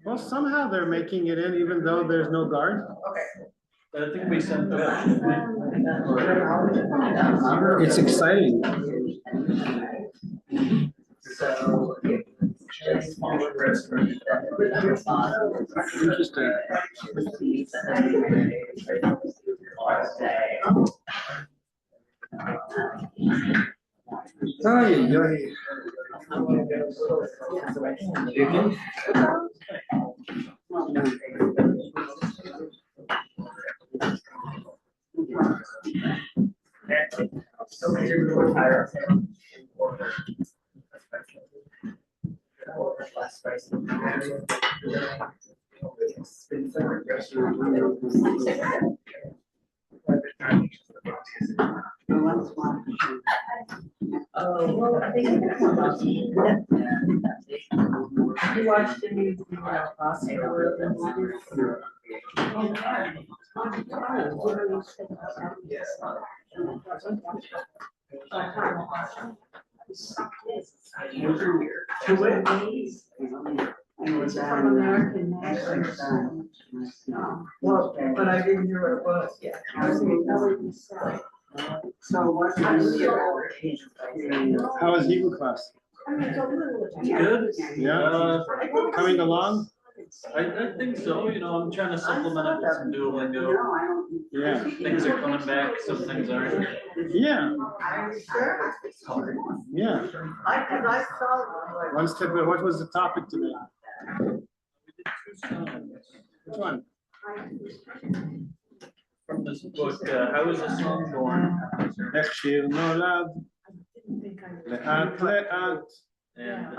Well, somehow they're making it in even though there's no guard. I think we sent that. It's exciting. Interesting. Ay, ay. Well, I think that's about you watched the new Oscar. From American National. Well, but I didn't hear what it was, yeah. So what? How is Hebrew class? Good. Yeah. Coming along? I think so, you know, I'm trying to supplement it with some Duolingo. Yeah. Things are coming back, some things aren't. Yeah. Yeah. I saw. One step. What was the topic today? Which one? From this book, How is a Song Born? איך שיר נולד, לאט לאט. And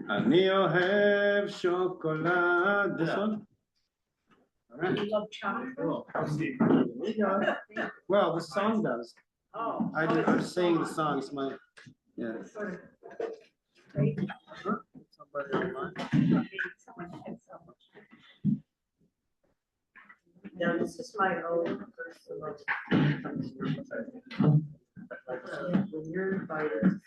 אני אוהב שוקולד. This one? All right. Well, the song does. I'm saying the song. It's my, yeah. Somebody online. No, this is my own personal. When you're invited.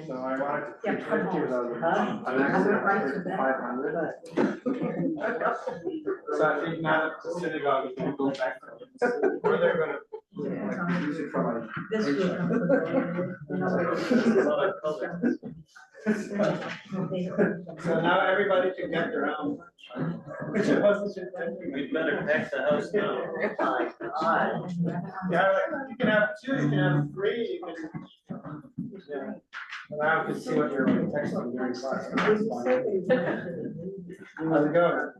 So I wanted to Yeah, come on. 50,000. I'm actually 500. So I think now that the synagogue is going to go back, or they're going to use it for like. This will come So now everybody can get their own. Which it wasn't. we better pack the house now. Yeah, you can have two, you can have three, you can. Yeah. Now I can see what you're texting during class. How's it going?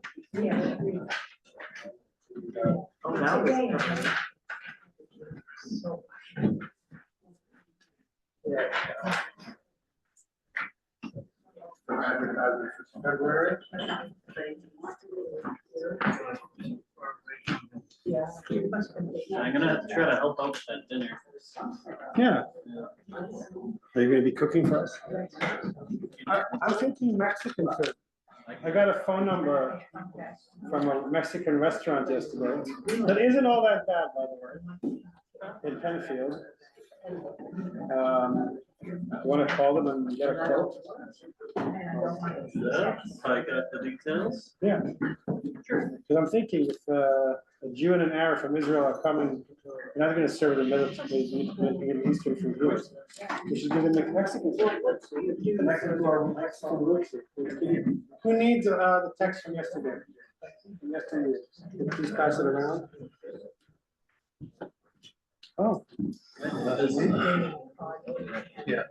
Oh, that was. February? Yeah. I'm gonna have to try to help out with that dinner. Yeah. Are you gonna be cooking for us? I'm thinking Mexican food. I got a phone number from a Mexican restaurant yesterday. That isn't all that bad, by the way, in Penfield. I want to call them and get a quote. Yeah, I got the details. Yeah. Because I'm thinking if a Jew and an Arab from Israel are coming, they're not going to serve the Middle Eastern food here. We should give them the Mexican food. Who needs the text from yesterday? Please pass it around. Oh. Yeah.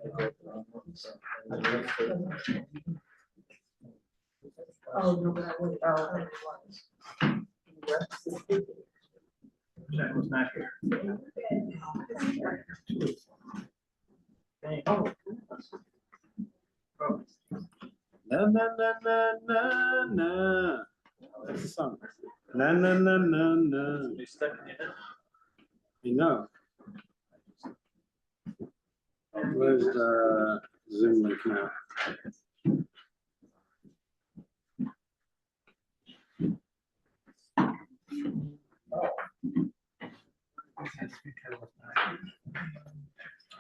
Oh, no, but I would, That was not here. Oh. Na na na na na na. That's the song. Na na na na na. You stuck in your head. You know. Where's the Zoom link now?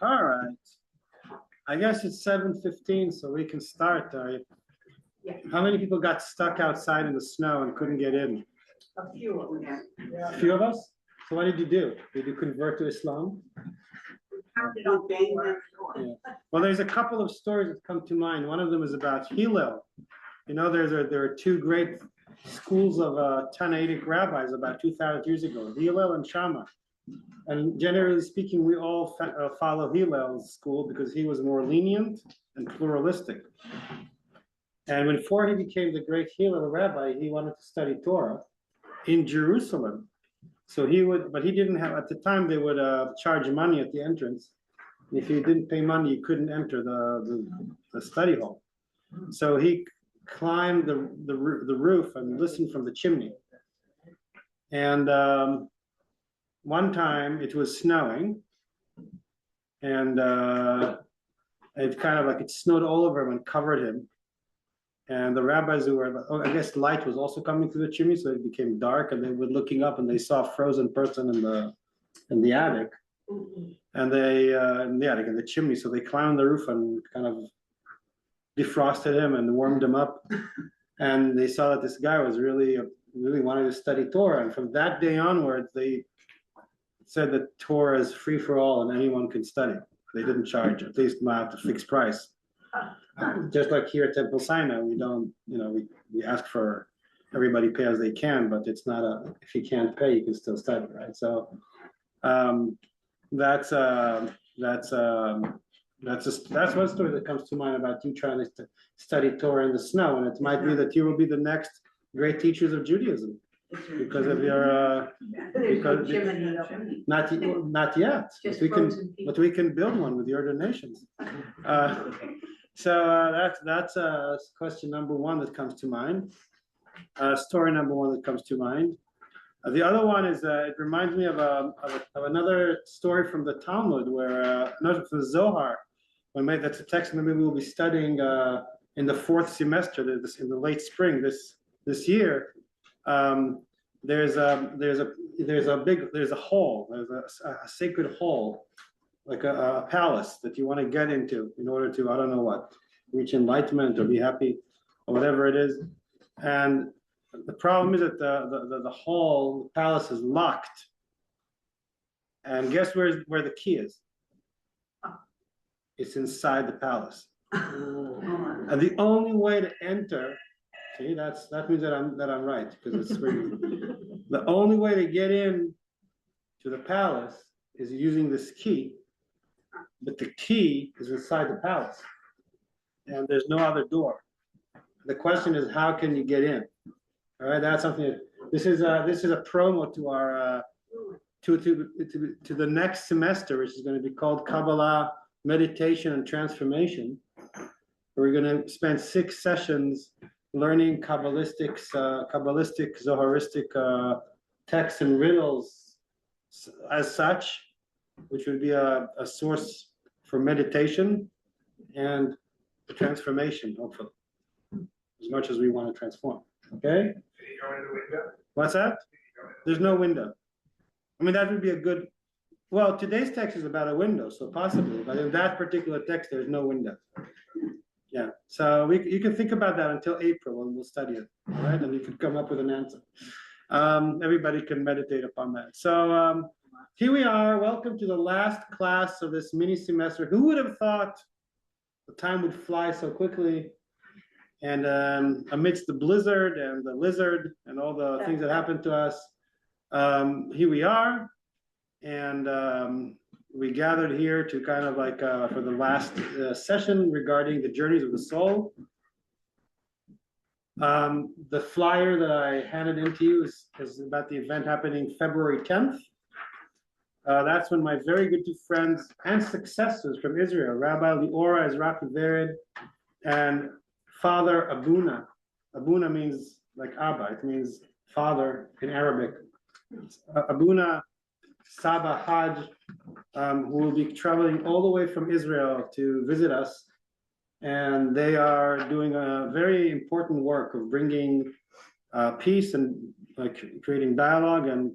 All right. I guess it's 7:15, so we can start. Yeah. How many people got stuck outside in the snow and couldn't get in? A few of them. A few of us? So what did you do? Did you convert to Islam? Yeah. Well, there's a couple of stories that come to mind. One of them is about Hillel. You know, there are two great schools of Tannaitic rabbis about 2,000 years ago, Hillel and Shammai. And generally speaking, we all follow Hillel's school because he was more lenient and pluralistic. And before he became the great Hillel rabbi, he wanted to study Torah in Jerusalem. So he would, but he didn't have, at the time, they would charge money at the entrance. If you didn't pay money, you couldn't enter the study hall. So he climbed the roof and listened from the chimney. And one time it was snowing, and it kind of like it snowed all over him and covered him. And the rabbis who were, I guess light was also coming through the chimney, so it became dark, and they were looking up and they saw a frozen person in the attic. And they in the attic, in the chimney, so they climbed the roof and kind of defrosted him and warmed him up. And they saw that this guy was really wanted to study Torah. And from that day onwards, they said that Torah is free for all and anyone can study. They didn't charge, at least not at a fixed price. Just like here at Temple Sinai, we don't, we ask for everybody pay as they can, but it's not if you can't pay, you can still study, right? So that's one story that comes to mind about you trying to study Torah in the snow, and it might be that you will be the next great teachers of Judaism because of your not yet, but we can build one with your donations. So that's question number one that comes to mind. Story number one that comes to mind. The other one is it reminds me of another story from the Talmud where from the Zohar. That's a text maybe we will be studying in the fourth semester, in the late spring this year. There's a hall. There's a sacred hall, like a palace that you want to get into in order to, I don't know what, reach enlightenment or be happy or whatever it is. And the problem is that the hall, the palace is locked. And guess where the key is? It's inside the palace. And the only way to enter, see, that means that I'm right, because it's the only way to get in to the palace is using this key. But the key is inside the palace, and there's no other door. The question is, how can you get in? All right, that's something. This is a promo to our to the next semester, which is going to be called Kabbalah, Meditation, and Transformation. We're going to spend 6 sessions learning Kabbalistic, Zoharistic texts and riddles as such, which would be a source for meditation and transformation, hopefully, as much as we want to transform. Okay? What's that? There's no window. I mean, that would be a good, well, today's text is about a window, so possibly, but in that particular text, there's no window. Yeah, so you can think about that until April, and we'll study it, all right? And you can come up with an answer. Everybody can meditate upon that. So here we are. Welcome to the last class of this mini semester. Who would have thought the time would fly so quickly? And amidst the blizzard and the lizard and all the things that happened to us, here we are. And we gathered here to kind of like for the last session regarding the journeys of the soul. The flyer that I handed in to you is about the event happening February 10th. That's when my very good two friends and successors from Israel, Rabbi Or Zohar and Father Abuna. Abuna means like Abba, it means father in Arabic. Abuna Saba Hajj, who will be traveling all the way from Israel to visit us. And they are doing a very important work of bringing peace and creating dialogue and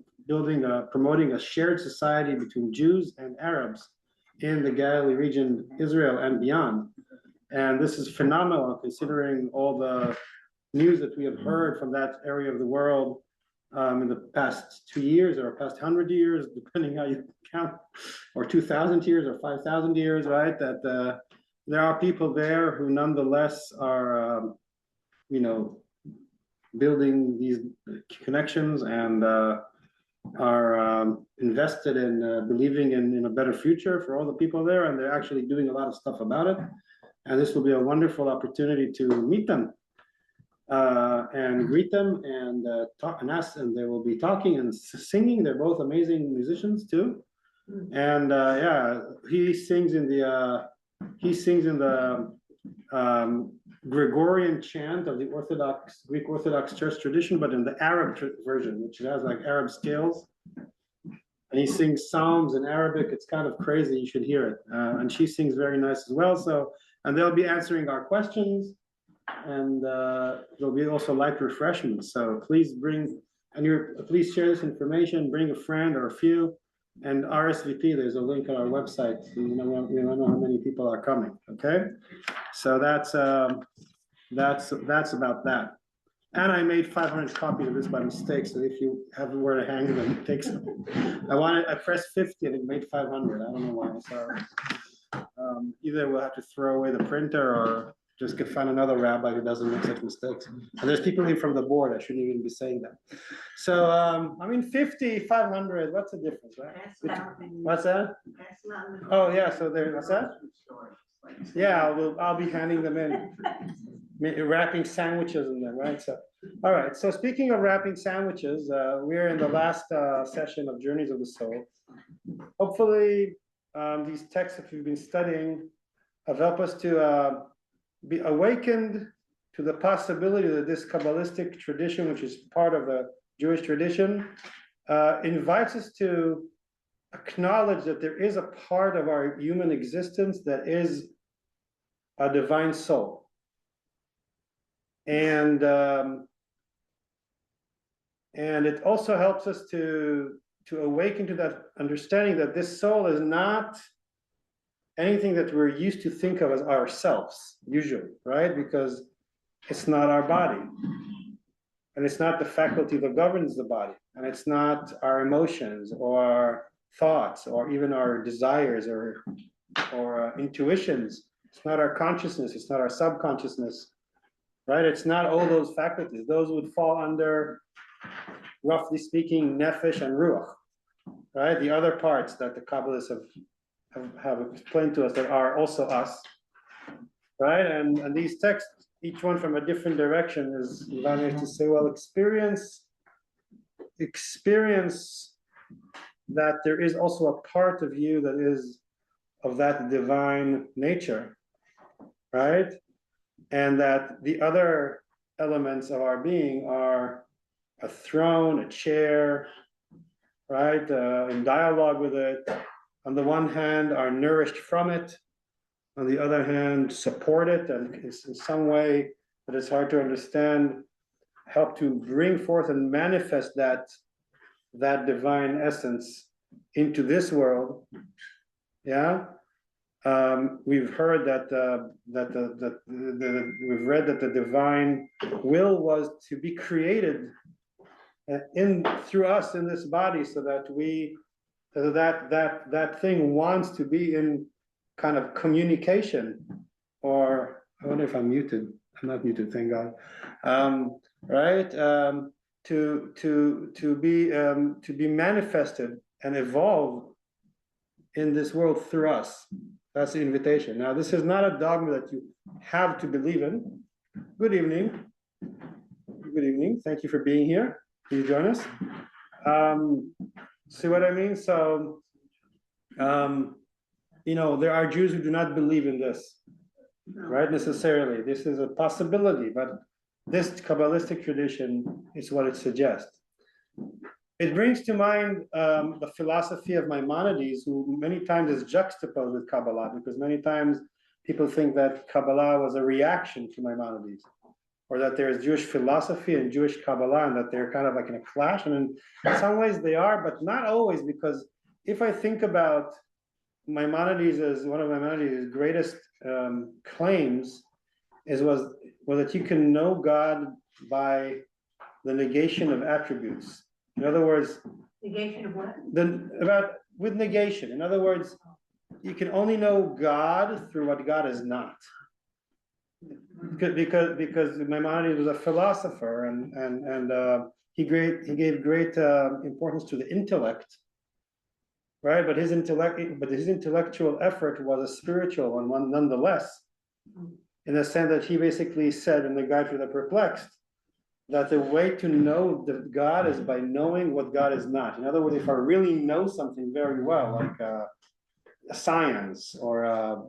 promoting a shared society between Jews and Arabs in the Galilee region, Israel and beyond. And this is phenomenal considering all the news that we have heard from that area of the world in the past 2 years or past 100 years, depending how you count, or 2,000 years or 5,000 years, right? That there are people there who nonetheless are, building these connections and are invested in believing in a better future for all the people there, and they're actually doing a lot of stuff about it. And this will be a wonderful opportunity to meet them and greet them and talk and ask, and they will be talking and singing. They're both amazing musicians too. And he sings in the Gregorian chant of the Greek Orthodox Church tradition, but in the Arab version, which has like Arab scales. And he sings psalms in Arabic. It's kind of crazy. You should hear it. And she sings very nice as well. So, and they'll be answering our questions, and there'll be also light refreshments. So please please share this information. Bring a friend or a few, and RSVP. There's a link on our website. So we don't know how many people are coming. Okay, so that's about that. And I made 500 copies of this by mistake. So if you have where to hang them, it takes. I pressed 50 and it made 500. I don't know why. Sorry. Either we'll have to throw away the printer or just find another rabbi who doesn't make such mistakes. And there's people in from the board. I shouldn't even be saying that. So 50, 500. What's the difference, right? What's that? Oh yeah. So there. What's that? Yeah, I'll be handing them in, wrapping sandwiches in them, right? So, all right. So speaking of wrapping sandwiches, we're in the last session of Journeys of the Soul. Hopefully, these texts that we've been studying have helped us to be awakened to the possibility that this Kabbalistic tradition, which is part of the Jewish tradition, invites us to acknowledge that there is a part of our human existence that is a divine soul. And it also helps us to awaken to that understanding that this soul is not anything that we're used to think of as ourselves, usually, right? Because it's not our body. And it's not the faculty that governs the body. And it's not our emotions or our thoughts or even our desires or intuitions. It's not our consciousness. It's not our subconsciousness, right? It's not all those faculties. Those would fall under, roughly speaking, nefesh and ruach, right? The other parts that the Kabbalists have explained to us that are also us, right? And these texts, each one from a different direction, is allowing us to say, well, experience that there is also a part of you that is of that divine nature, right? And that the other elements of our being are a throne, a chair, right? In dialogue with it. On the one hand, are nourished from it. On the other hand, support it, and in some way that is hard to understand, help to bring forth and manifest that divine essence into this world. Yeah, we've heard that we've read that the divine will was to be created through us in this body, so that that thing wants to be in kind of communication, or I wonder if I'm muted. I'm not muted, thank God. Right? To be manifested and evolve in this world through us. That's the invitation. Now, this is not a dogma that you have to believe in. Good evening. Good evening. Thank you for being here. Can you join us? See what I mean? So, there are Jews who do not believe in this, right? Necessarily. This is a possibility, but this Kabbalistic tradition is what it suggests. It brings to mind the philosophy of Maimonides, who many times is juxtaposed with Kabbalah, because many times people think that Kabbalah was a reaction to Maimonides, or that there's Jewish philosophy and Jewish Kabbalah, and that they're kind of like in a clash. And in some ways they are, but not always, because if I think about Maimonides is one of Maimonides' greatest claims was that you can know God by the negation of attributes. In other words, Negation of what? with negation. In other words, you can only know God through what God is not. Because Maimonides was a philosopher, and he gave great importance to the intellect, right? But his intellectual effort was a spiritual one nonetheless, in the sense that he basically said in the Guide for the Perplexed that the way to know God is by knowing what God is not. In other words, if I really know something very well, like science or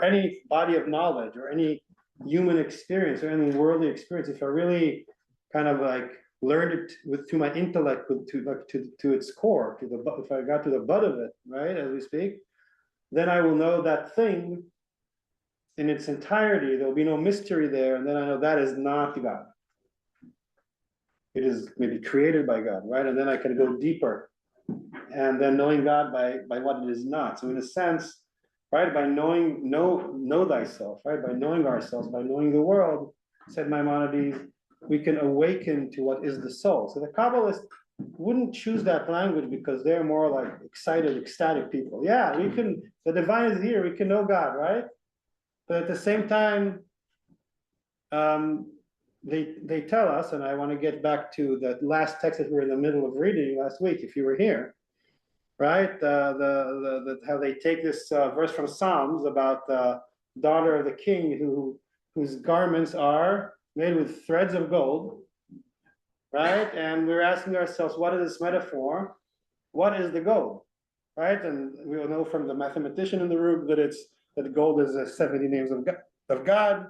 any body of knowledge or any human experience or any worldly experience, if I really kind of like learned it to my intellect, to its core, if I got to the butt of it, right, as we speak, then I will know that thing in its entirety. There'll be no mystery there, and then I know that is not God. It is maybe created by God, right? And then I can go deeper, and then knowing God by what it is not. So in a sense, right, by know thyself, right, by knowing ourselves, by knowing the world, said Maimonides, we can awaken to what is the soul. So the Kabbalists wouldn't choose that language because they're more like excited, ecstatic people. Yeah, we can, the divine is here, we can know God, right? But at the same time, they tell us, and I want to get back to that last text that we were in the middle of reading last week, if you were here, right? How they take this verse from Psalms about the daughter of the king whose garments are made with threads of gold, right? And we're asking ourselves, what is this metaphor? What is the gold, right? And we will know from the mathematician in the room that gold is 70 names of God,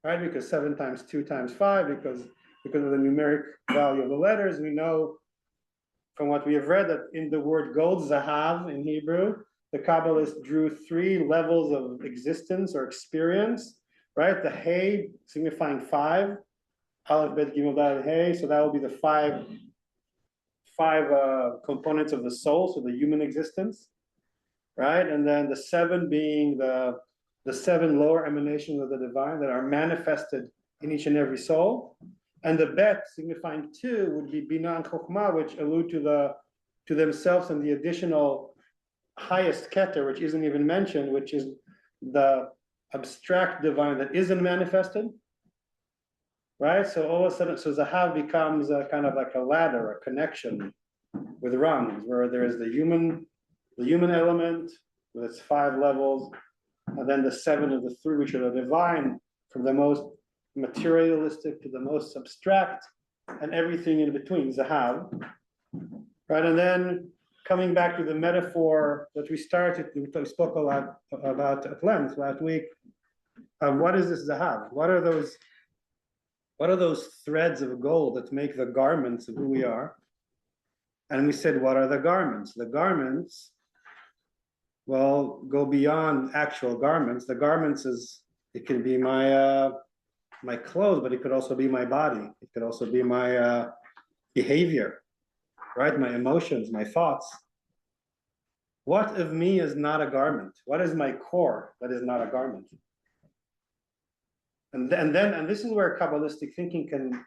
right? Because 7 times 2 times 5, because of the numeric value of the letters. We know from what we have read that in the word gold, zahav in Hebrew, the Kabbalists drew 3 levels of existence or experience, right? The hey signifying 5, aleph, bet, gimel, daled, hey. So that will be the five components of the soul, so the human existence, right? And then the 7 being the 7 lower emanations of the divine that are manifested in each and every soul. And the bet signifying 2 would be bina and chokhmah, which allude to themselves and the additional highest keter, which isn't even mentioned, which is the abstract divine that isn't manifested, right? So all of a sudden, so Zahav becomes a kind of like a ladder, a connection with rungs, where there is the human element with its 5 levels, and then the 7 of the 3, which are the divine, from the most materialistic to the most abstract, and everything in between, Zahav, right? And then coming back to the metaphor that we spoke a lot about at length last week, what is this Zahav? What are those threads of gold that make the garments of who we are? And we said, what are the garments? The garments, well, go beyond actual garments. The garments it can be my clothes, but it could also be my body. It could also be my behavior, right? My emotions, my thoughts. What of me is not a garment? What is my core that is not a garment? And this is where Kabbalistic thinking can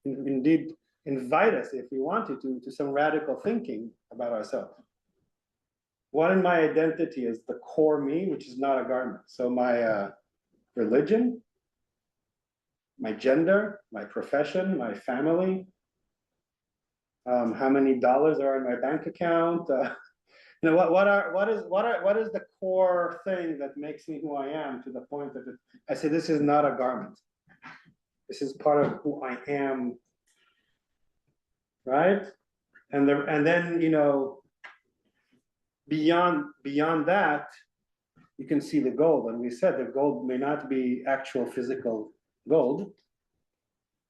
indeed invite us, if we wanted to some radical thinking about ourselves. What in my identity is the core me, which is not a garment? So my religion, my gender, my profession, my family, how many dollars are in my bank account? What is the core thing that makes me who I am, to the point that I say this is not a garment. This is part of who I am, right? And then beyond that, you can see the gold. And we said the gold may not be actual physical gold,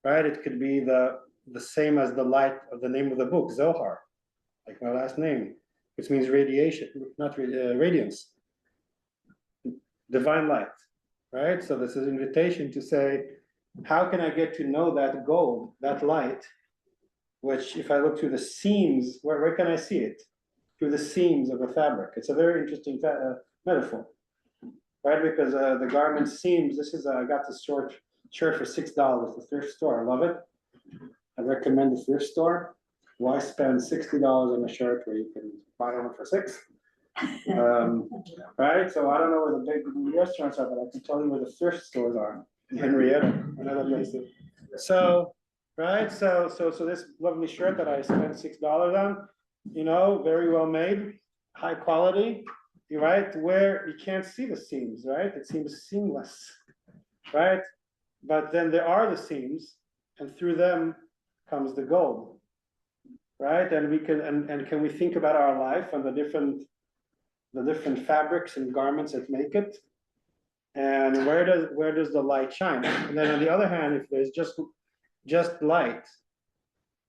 right? It could be the same as the light of the name of the book, Zohar, like my last name, which means radiation, not radiance, divine light, right? So this is an invitation to say, how can I get to know that gold, that light, which if I look through the seams, where can I see it? through the seams of a fabric. It's a very interesting metaphor, right? Because the garment seams. This is I got this shirt for $6 at the thrift store. I love it. I recommend the thrift store. Why spend $60 on a shirt where you can buy one for $6? Right? So I don't know where the big restaurants are, but I can tell you where the thrift stores are in Henrietta and other places. So, right? So this lovely shirt that I spent $6 on, you know, very well made, high quality, right? Where you can't see the seams, right? It seems seamless, right? But then there are the seams, and through them comes the gold, right? And we can and can we think about our life and the different fabrics and garments that make it, and where does the light shine? And then on the other hand, if there's just light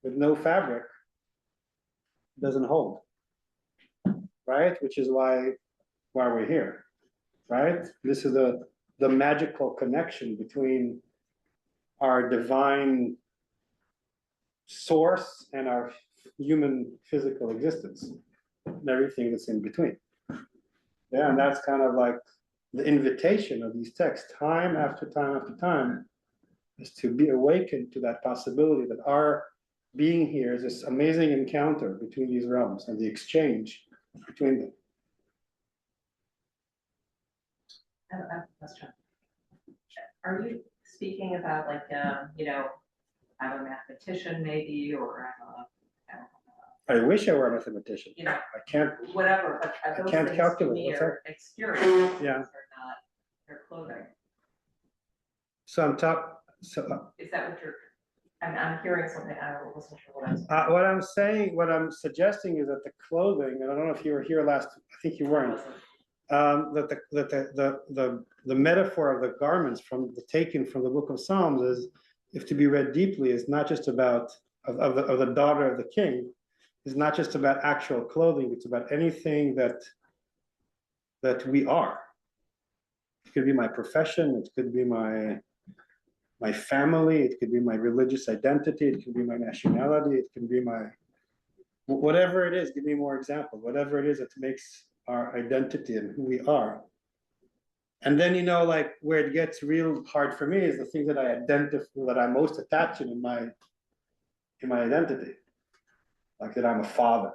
with no fabric, it doesn't hold, right? Which is why we're here, right? This is the magical connection between our divine source and our human physical existence and everything that's in between. Yeah, and that's kind of like the invitation of these texts, time after time after time, is to be awakened to that possibility that our being here is this amazing encounter between these realms and the exchange between them. I have a question. Are you speaking about like, you know, I'm a mathematician maybe, or I wish I were a mathematician. you know, I can't. whatever, but those can't things to calculate. me What's are exterior. Yeah. They're not, they're clothing. So I'm talking. So Is that what you're, I'm hearing something, I wasn't sure what I was. what I'm saying, what I'm suggesting is that the clothing, and I don't know if you were here last. I think you weren't. That the metaphor of the garments taken from the book of Psalms is, if to be read deeply, is not just about of the daughter of the king, is not just about actual clothing. It's about anything that we are. It could be my profession. It could be my family. It could be my religious identity. It could be my nationality. It can be my whatever it is. Give me more examples. Whatever it is that makes our identity and who we are. And then, you know, like where it gets real hard for me is the thing that I identify, that I'm most attached to in my identity. Like that I'm a father,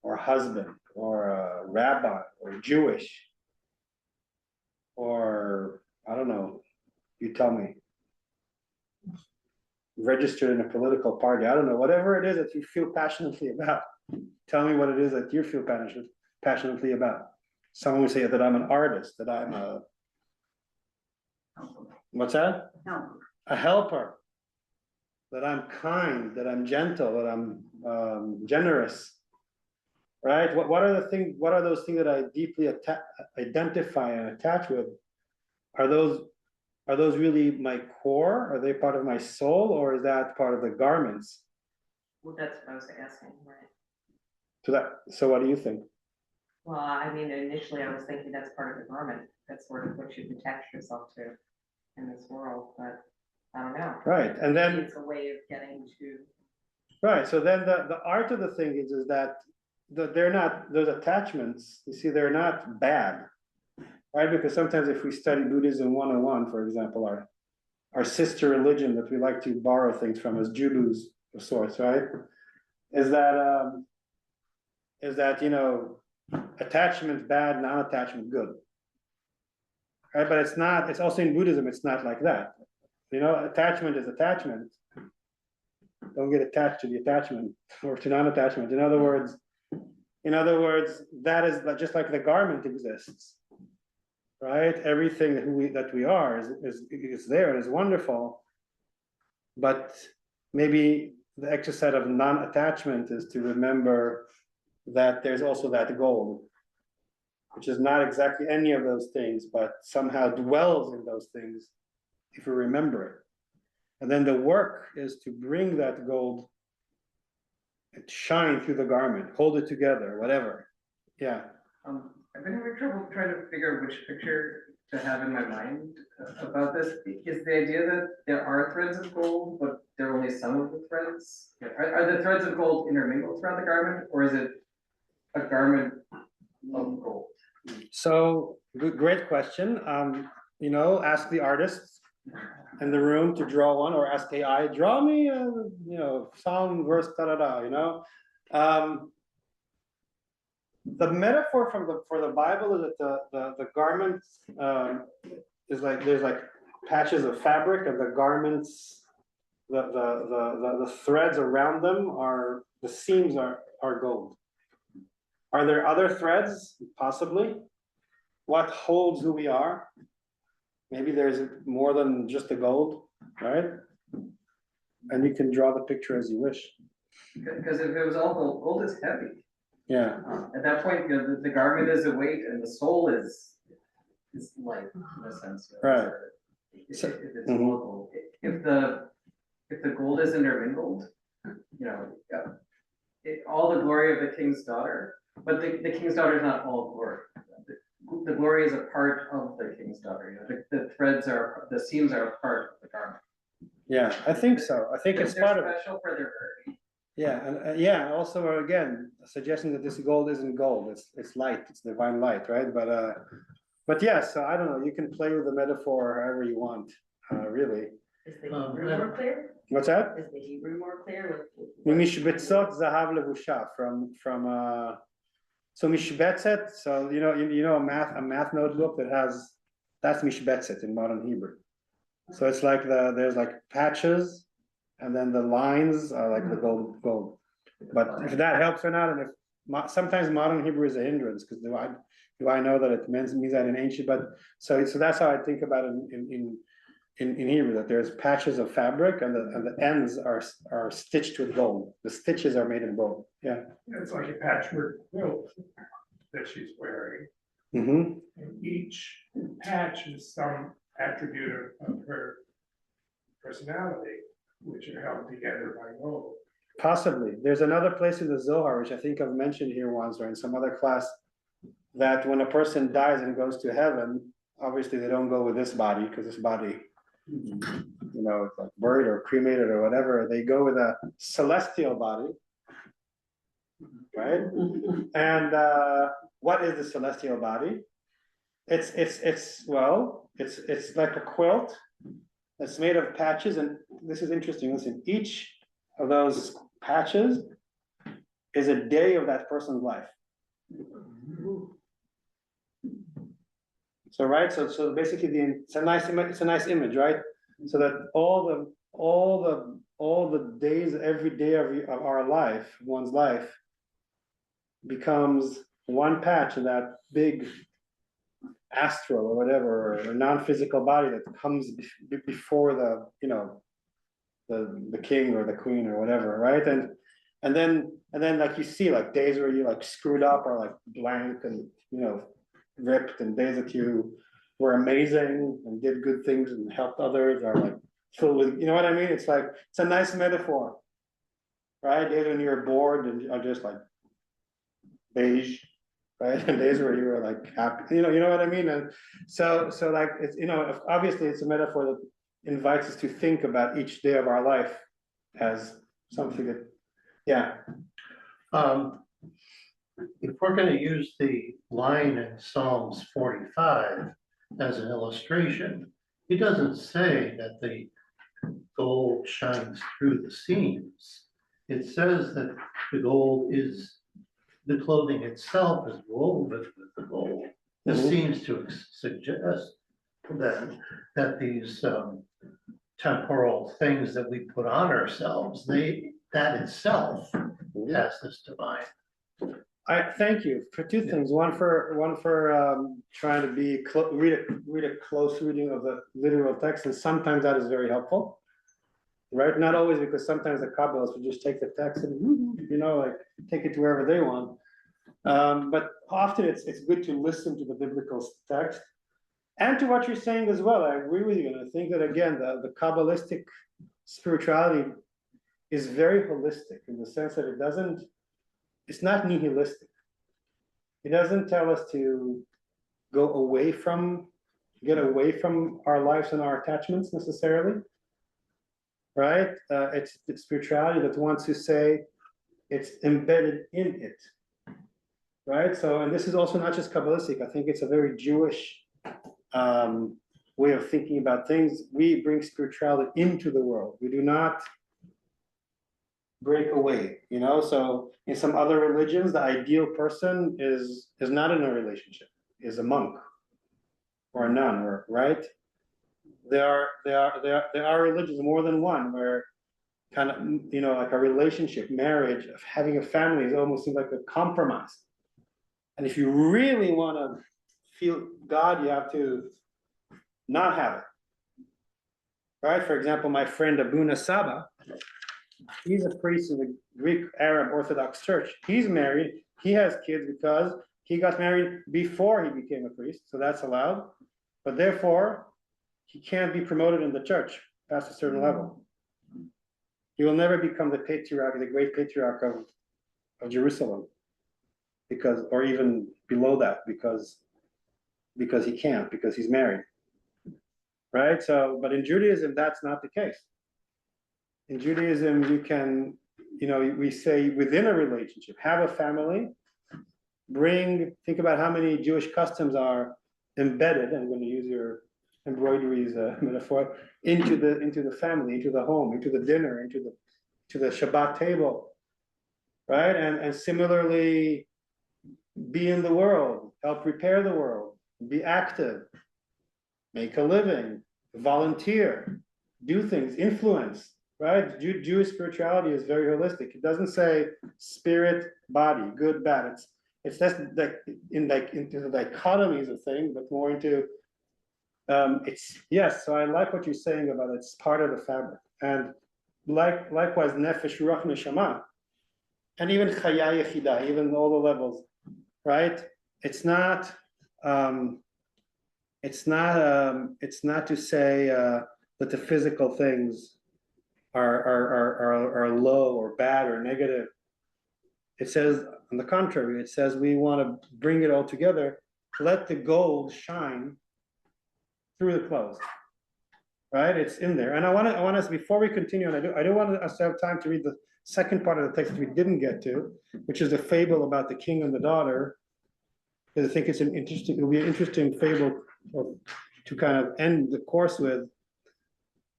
or a husband, or a rabbi, or Jewish, or I don't know, you tell me, registered in a political party. I don't know, whatever it is that you feel passionately about. Tell me what it is that you feel passionately about. Someone would say that I'm an artist, that I'm a, what's that? No. A helper, that I'm kind, that I'm gentle, that I'm generous, right? What are those things that I deeply identify and attach with? Are those really my core? Are they part of my soul, or is that part of the garments? Well, that's what I was asking, right? So what do you think? Well, I mean, initially I was thinking that's part of the garment. That's sort of what you've attached yourself to in this world, but I don't know. Right, and then maybe it's a way of getting to. Right, so then the art of the thing is that they're not, those attachments, you see, they're not bad, right? Because sometimes if we study Buddhism 101, for example, our sister religion that we like to borrow things from as Judus of sorts, right? Is that, you know, attachment bad, non-attachment good, right? But it's not, it's also in Buddhism, it's not like that. You know, attachment is attachment. Don't get attached to the attachment or to non-attachment. In other words, that is just like the garment exists, right? Everything that we are is there and is wonderful, but maybe the exercise of non-attachment is to remember that there's also that gold, which is not exactly any of those things, but somehow dwells in those things if we remember it. And then the work is to bring that gold and shine through the garment, hold it together, whatever. Yeah. I've been having trouble trying to figure out which picture to have in my mind about this. Is the idea that there are threads of gold, but there are only some of the threads? Are the threads of gold intermingled throughout the garment, or is it a garment of gold? So, great question. Ask the artists in the room to draw one, or ask AI, draw me a, song, verse, the metaphor for the Bible is that the garments is like there's like patches of fabric, and the garments, the threads around them are the seams are gold. Are there other threads? Possibly. What holds who we are? Maybe there's more than just the gold, right? And you can draw the picture as you wish. Because if it was all gold, gold is heavy. Yeah. At that point, the garment is a weight and the soul is light in a sense. Right. If So- it's all gold. If the gold is intermingled, all the glory of the king's daughter, but the king's daughter is not all glory. The glory is a part of the king's daughter. The threads the seams are a part of the garment. Yeah, I think so. I think it's They're part of it. special for their rarity. Yeah, and also again, suggesting that this gold isn't gold. It's light. It's divine light, right? But yeah. So I don't know. You can play with the metaphor however you want, really. Is the Hebrew more clear? What's that? Is the Hebrew more clear with? Mishbetzot zahav levusha from so mishbetzet. So a math notebook that's mishbetzet in modern Hebrew. So it's like there's like patches, and then the lines are like the gold. But if that helps or not, and if sometimes modern Hebrew is a hindrance, because do I know that it means that in ancient? But so that's how I think about it in Hebrew, that there's patches of fabric and the ends are stitched with gold. The stitches are made in gold. Yeah. It's like a patchwork quilt that she's wearing. Mm-hmm. And each patch is some attribute of her personality, which are held together by gold. Possibly. There's another place in the Zohar, which I think I've mentioned here once or in some other class, that when a person dies and goes to heaven, obviously they don't go with this body, because this body, it's like buried or cremated or whatever. They go with a celestial body, right? And what is the celestial body? It's like a quilt that's made of patches, and this is interesting. Listen, each of those patches is a day of that person's life. So right, so basically it's a nice image, right? So that all the days, every day of our life, one's life, becomes one patch of that big astral or whatever, or non-physical body that comes before the king or the queen or whatever, right? And then like you see like days where you like screwed up or like blank and ripped, and days that you were amazing and did good things and helped others, or like filled with, what I mean? It's a nice metaphor, right? Days when you're bored and are just like beige, right? And days where you were like happy, you know what I mean? And so like it's obviously it's a metaphor that invites us to think about each day of our life as something that, yeah. If we're going to use the line in Psalms 45 as an illustration, it doesn't say that the gold shines through the seams. It says that the gold is, the clothing itself is woven with the gold. This seems to suggest then that these temporal things that we put on ourselves, that itself has this divine. I thank you for two things. One for trying to read a close reading of the literal text, and sometimes that is very helpful, right? Not always, because sometimes the Kabbalists will just take the text and like take it to wherever they want. But often it's good to listen to the biblical text and to what you're saying as well. I agree with you, and I think that again the Kabbalistic spirituality is very holistic in the sense that it's not nihilistic. It doesn't tell us to get away from our lives and our attachments necessarily, right? It's spirituality that wants to say it's embedded in it, right? So, and this is also not just Kabbalistic, I think it's a very Jewish way of thinking about things. We bring spirituality into the world. We do not break away, so in some other religions, the ideal person is not in a relationship, is a monk or a nun, or right? There are religions, more than one, where kind of, like a relationship, marriage, of having a family is almost like a compromise. And if you really want to feel God, you have to not have it. Right? For example, my friend Abuna Saba, he's a priest in the Greek Arab Orthodox Church. He's married, he has kids because he got married before he became a priest, so that's allowed. But therefore, he can't be promoted in the church past a certain level. He will never become the patriarch, the great patriarch of Jerusalem, or even below that, because he can't, because he's married. Right? So, but in Judaism, that's not the case. In Judaism, you can, we say within a relationship, have a family, think about how many Jewish customs are embedded, I'm going to use your embroideries metaphor, into the family, into the home, into the dinner, to the Shabbat table, right? And similarly, be in the world, help repair the world, be active, make a living, volunteer, do things, influence, right? Jewish spirituality is very holistic. It doesn't say spirit, body, good, bad. It's less into the dichotomies of things, but more into so I like what you're saying about it's part of the fabric. And likewise, nefesh, ruach, neshama, and even chaya yechida, even all the levels, right? It's not to say that the physical things are low or bad or negative. It says, on the contrary, it says we want to bring it all together. Let the gold shine through the clothes, right? It's in there. And I want us, before we continue, and I do want us to have time to read the second part of the text we didn't get to, which is the fable about the king and the daughter, because I think it'll be an interesting fable to kind of end the course with.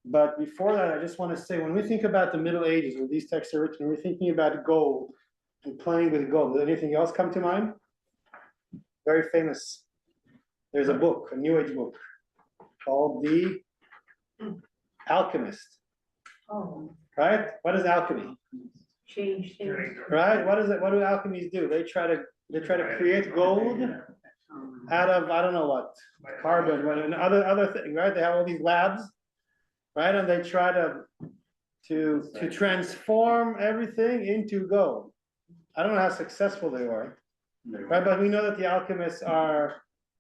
But before that, I just want to say, when we think about the Middle Ages, when these texts are written, we're thinking about gold and playing with gold. Does anything else come to mind? Very famous. There's a book, a New Age book, called The Alchemist. Oh, Right? What is alchemy? change things. Right? What is it? What do alchemies do? They try to create gold out of, I don't know what, carbon, and other things, right? They have all these labs, right? And they try to transform everything into gold. I don't know how successful they were, right? But we know that the alchemists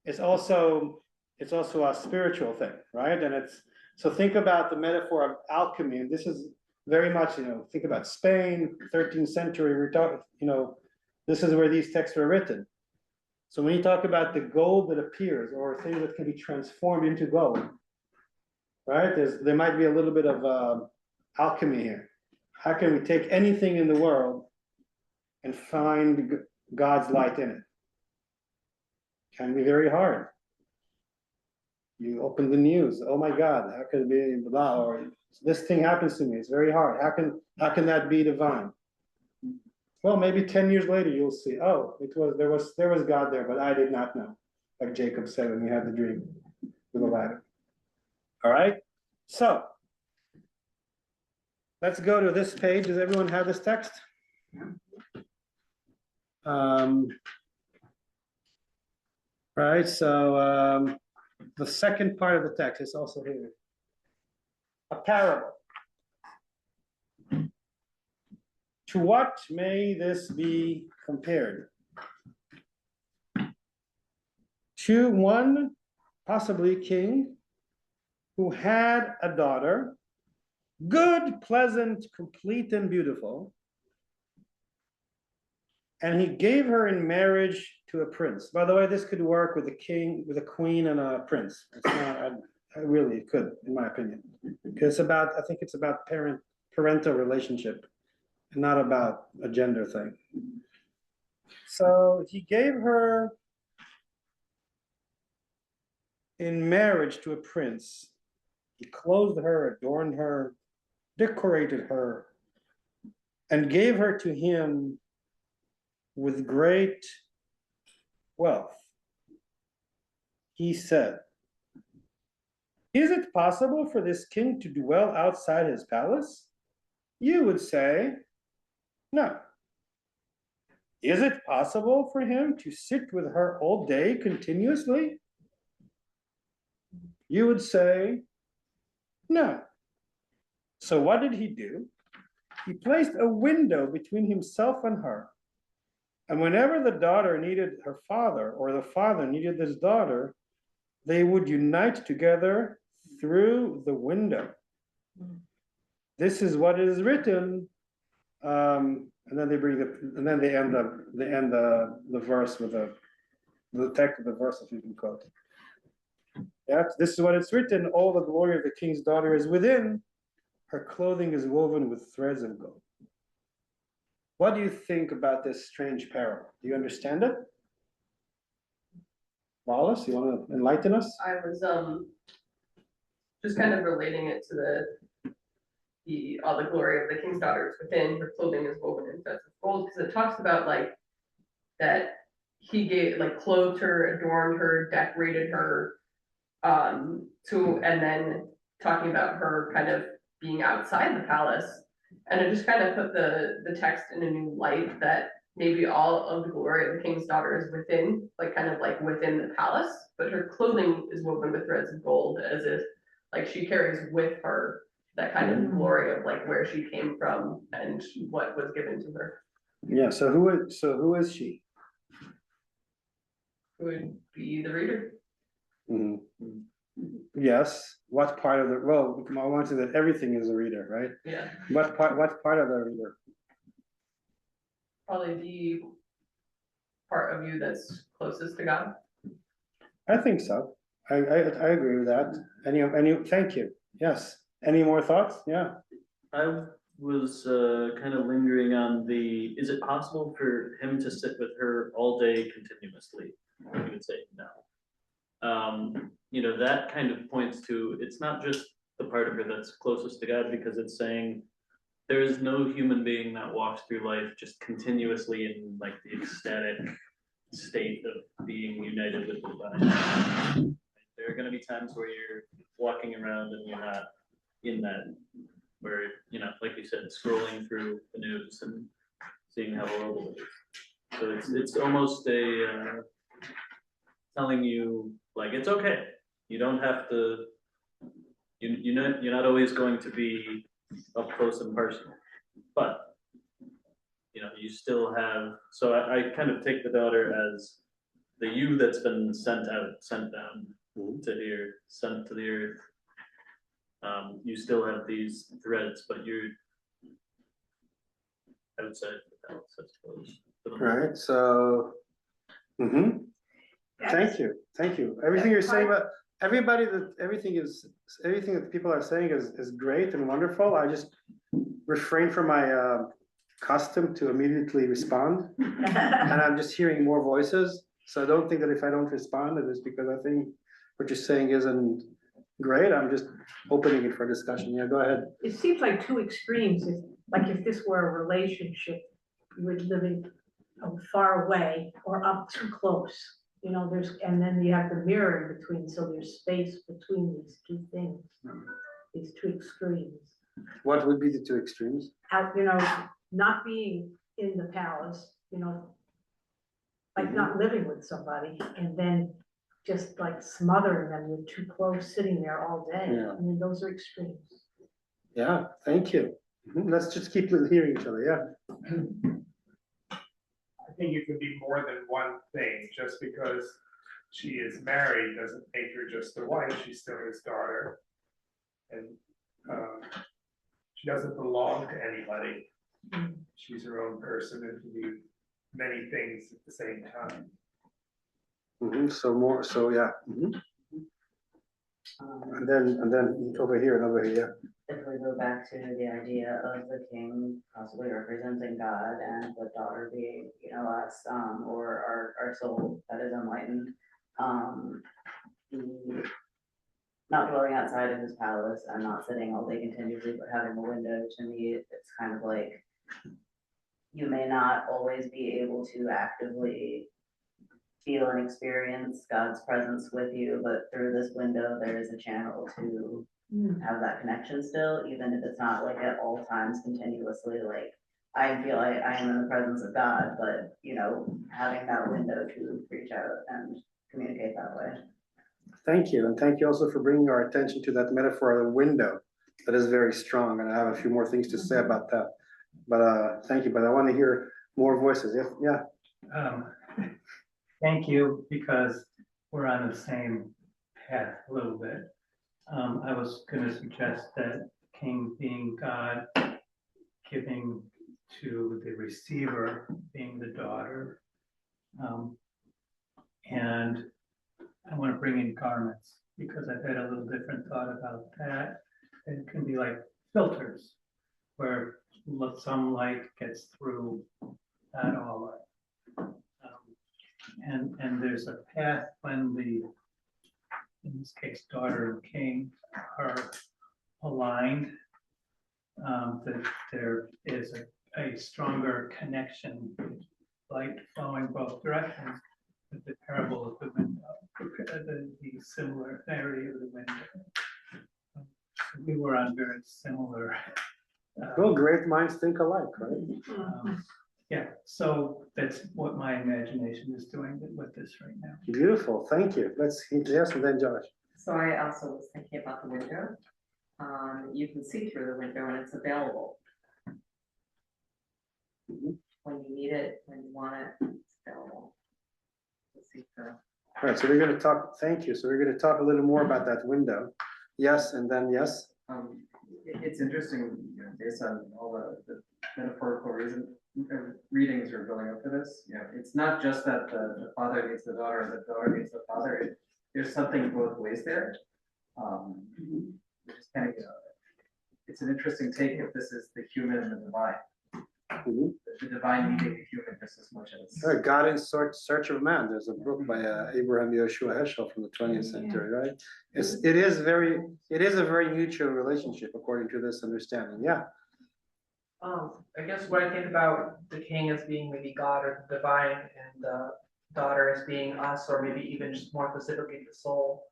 it's also a spiritual thing, right? And so think about the metaphor of alchemy, and this is very much, think about Spain, 13th century, we're talking, this is where these texts were written. So when you talk about the gold that appears, or things that can be transformed into gold, right? There might be a little bit of alchemy here. How can we take anything in the world and find God's light in it? Can be very hard. You open the news, oh my God, how could it be blah, or this thing happens to me, it's very hard. How can that be divine? Well, maybe 10 years later you'll see, oh, there was God there, but I did not know. Like Jacob said when he had the dream with the ladder. All right, so let's go to this page. Does everyone have this text? Right, so the second part of the text is also here. A parable. To what may this be compared? To one, possibly king, who had a daughter, good, pleasant, complete, and beautiful, and he gave her in marriage to a prince. By the way, this could work with a king, with a queen, and a prince. It's not, really, it could, in my opinion, because I think it's about parental relationship, and not about a gender thing. So he gave her in marriage to a prince. He clothed her, adorned her, decorated her, and gave her to him with great wealth. He said, "Is it possible for this king to dwell outside his palace?" You would say, no. Is it possible for him to sit with her all day continuously? You would say, no. So what did he do? He placed a window between himself and her. And whenever the daughter needed her father or the father needed his daughter, they would unite together through the window. This is what is written. And then they bring they end the verse with the text of the verse, if you can quote. Yeah, this is what it's written. All the glory of the king's daughter is within. Her clothing is woven with threads of gold. What do you think about this strange parable? Do you understand it? Wallace, you want to enlighten us? I was just kind of relating it to all the glory of the king's daughters within, her clothing is woven in threads of gold, because it talks about like that he gave, like, clothed her, adorned her, decorated her, and then talking about her kind of being outside the palace. And it just kind of put the text in a new light, that maybe all of the glory of the king's daughter is within, like kind of like within the palace, but her clothing is woven with threads of gold, as if like she carries with her that kind of glory of like where she came from and what was given to her. Yeah, so who is she? Who would be the reader? Mm-hmm. Yes. What part of the, well, I want to say that everything is a reader, right? Yeah. What part of the reader? Probably the part of you that's closest to God. I think so. I agree with that. Thank you. Yes. Any more thoughts? Yeah. I was kind of lingering on is it possible for him to sit with her all day continuously? You would say no. That kind of points to, it's not just the part of her that's closest to God, because it's saying there is no human being that walks through life just continuously in like the ecstatic state of being united with the divine. There are going to be times where you're walking around and you're not in that, where, like you said, scrolling through the news and seeing how horrible it is. So it's almost a telling you, like, it's okay. You don't have to, you're not always going to be up close and personal, but you still have, so I kind of take the daughter as the you that's been sent down to here, sent to the earth. You still have these threads, but you're outside the house, I suppose. Right. So, Thank you. Everything you're saying about everything that people are saying is great and wonderful. I just refrain from my custom to immediately respond, and I'm just hearing more voices. So don't think that if I don't respond, it is because I think what you're saying isn't great. I'm just opening it for discussion. Yeah, go ahead. It seems like two extremes. If this were a relationship, you would living far away or up too close. And then you have the mirror in between, so there's space between these two things, these two extremes. What would be the two extremes? Out, not being in the palace, like not living with somebody, and then just like smothering them, you're too close, sitting there all day. Yeah. I mean, those are extremes. Yeah, thank you. Let's just keep hearing each other. Yeah. I think you can be more than one thing. Just because she is married doesn't make her just a wife. She's still his daughter, and she doesn't belong to anybody. She's her own person and can do many things at the same time. So yeah. And then over here and over here, If we go back to the idea of the king possibly representing God and the daughter being, us, or our soul that is enlightened. The not dwelling outside of his palace and not sitting all day continuously, but having a window, to me, it's kind of like you may not always be able to actively feel and experience God's presence with you, but through this window, there is a channel to have that connection still, even if it's not like at all times continuously, like I feel like I am in the presence of God, but having that window to reach out and communicate that way. thank you, and thank you also for bringing our attention to that metaphor of the window. That is very strong, and I have a few more things to say about that. But thank you, but I want to hear more voices. Yeah. Thank you, because we're on the same path a little bit. I was gonna suggest that king being God, giving to the receiver being the daughter. And I want to bring in garments, because I've had a little different thought about that. It can be like filters, where some light gets through, not all light. And there's a path when in this case, daughter and king are aligned, that there is a stronger connection, light flowing both directions, with the parable of the window, the similarity of the window. We were on very similar. Well, great minds think alike, right? Yeah, so that's what my imagination is doing with this right now. Beautiful, thank you. Yes, and then Josh. So I also was thinking about the window. You can see through the window and it's available. When you need it, when you want it, it's available. See through. All right, so we're going to talk, thank you. So we're going to talk a little more about that window. Yes, and then yes. It's interesting, based on all the metaphorical readings are going up to this. It's not just that the father needs the daughter and the daughter needs the father. There's something both ways there. Which is kind of, it's an interesting take if this is the human and the divine. The divine needing the human just as much as. Right, God in Search of Man. There's a book by Abraham Yoshua Heschel from the 20th century, right? It is a very mutual relationship according to this understanding. Yeah. I guess what I think about the king as being maybe God or the divine, and the daughter as being us, or maybe even just more specifically the soul,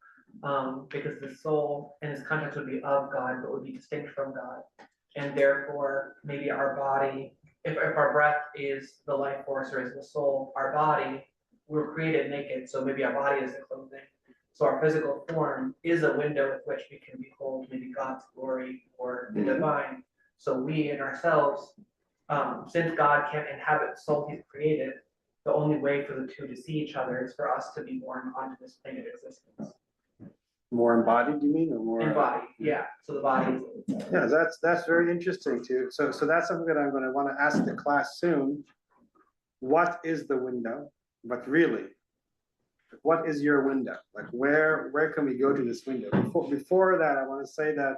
because the soul in this context would be of God, but would be distinct from God, and therefore maybe our body, if our breath is the life force or is the soul, our body, we were created naked, so maybe our body is the clothing. So our physical form is a window with which we can behold maybe God's glory or the divine. So we in ourselves, since God can't inhabit the soul he's created, the only way for the two to see each other is for us to be born onto this plane of existence. More embodied, you mean, or more? Embodied, yeah. So the body is. Yeah, that's very interesting too. So that's something that I'm going to want to ask the class soon. What is the window? But really, what is your window? Like where can we go to this window? Before that, I want to say that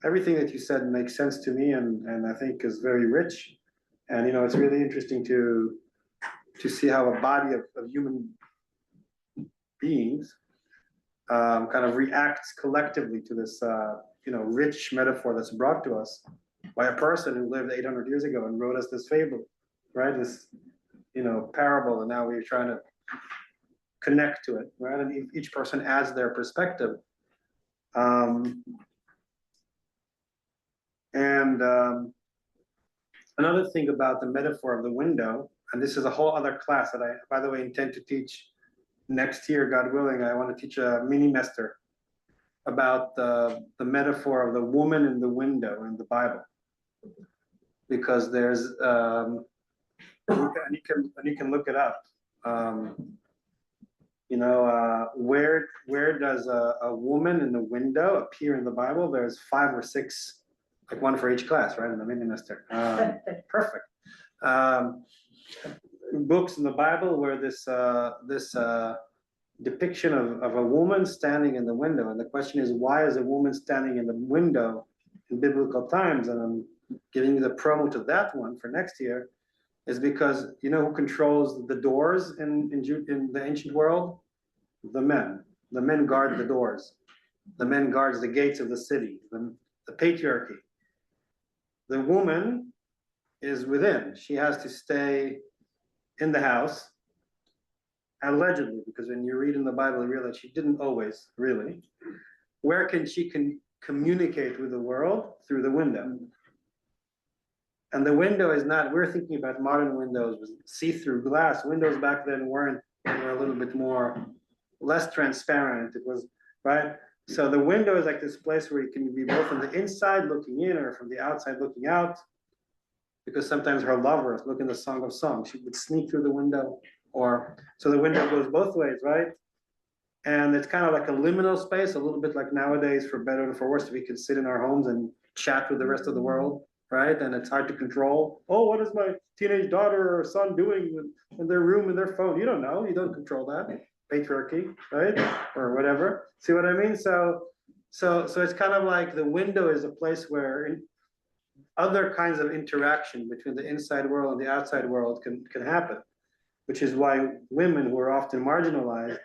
everything that you said makes sense to me, and I think is very rich. And it's really interesting to see how a body of human beings kind of reacts collectively to this rich metaphor that's brought to us by a person who lived 800 years ago and wrote us this fable, right? This parable, and now we're trying to connect to it, right? And each person adds their perspective. Another thing about the metaphor of the window, and this is a whole other class that I, by the way, intend to teach next year, God willing. I want to teach a mini semester about the metaphor of the woman in the window in the Bible, because there's and you can look it up. Where does a woman in the window appear in the Bible? There's 5 or 6. Like one for each class, right? In the mini semester. Perfect. Books in the Bible where this depiction of a woman standing in the window. And the question is, why is a woman standing in the window in biblical times? And I'm giving you the promo to that one for next year, is because you know who controls the doors in the ancient world? The men. The men guard the doors. The men guards the gates of the city, the patriarchy. The woman is within. She has to stay in the house, allegedly, because when you read in the Bible, you realize she didn't always, really. Where can she communicate with the world? Through the window. And the window is not, we're thinking about modern windows with see-through glass. Windows back then were a little bit less transparent. It was, right? So the window is like this place where you can be both on the inside looking in or from the outside looking out. Because sometimes her lovers, look in the Song of Songs, she would sneak through the window. So the window goes both ways, right? And it's kind of like a liminal space, a little bit like nowadays, for better and for worse, we can sit in our homes and chat with the rest of the world, right? And it's hard to control. Oh, what is my teenage daughter or son doing in their room, in their phone? You don't know, you don't control that. Patriarchy, right? Or whatever. See what I mean? So it's kind of like the window is a place where other kinds of interaction between the inside world and the outside world can happen, which is why women who are often marginalized,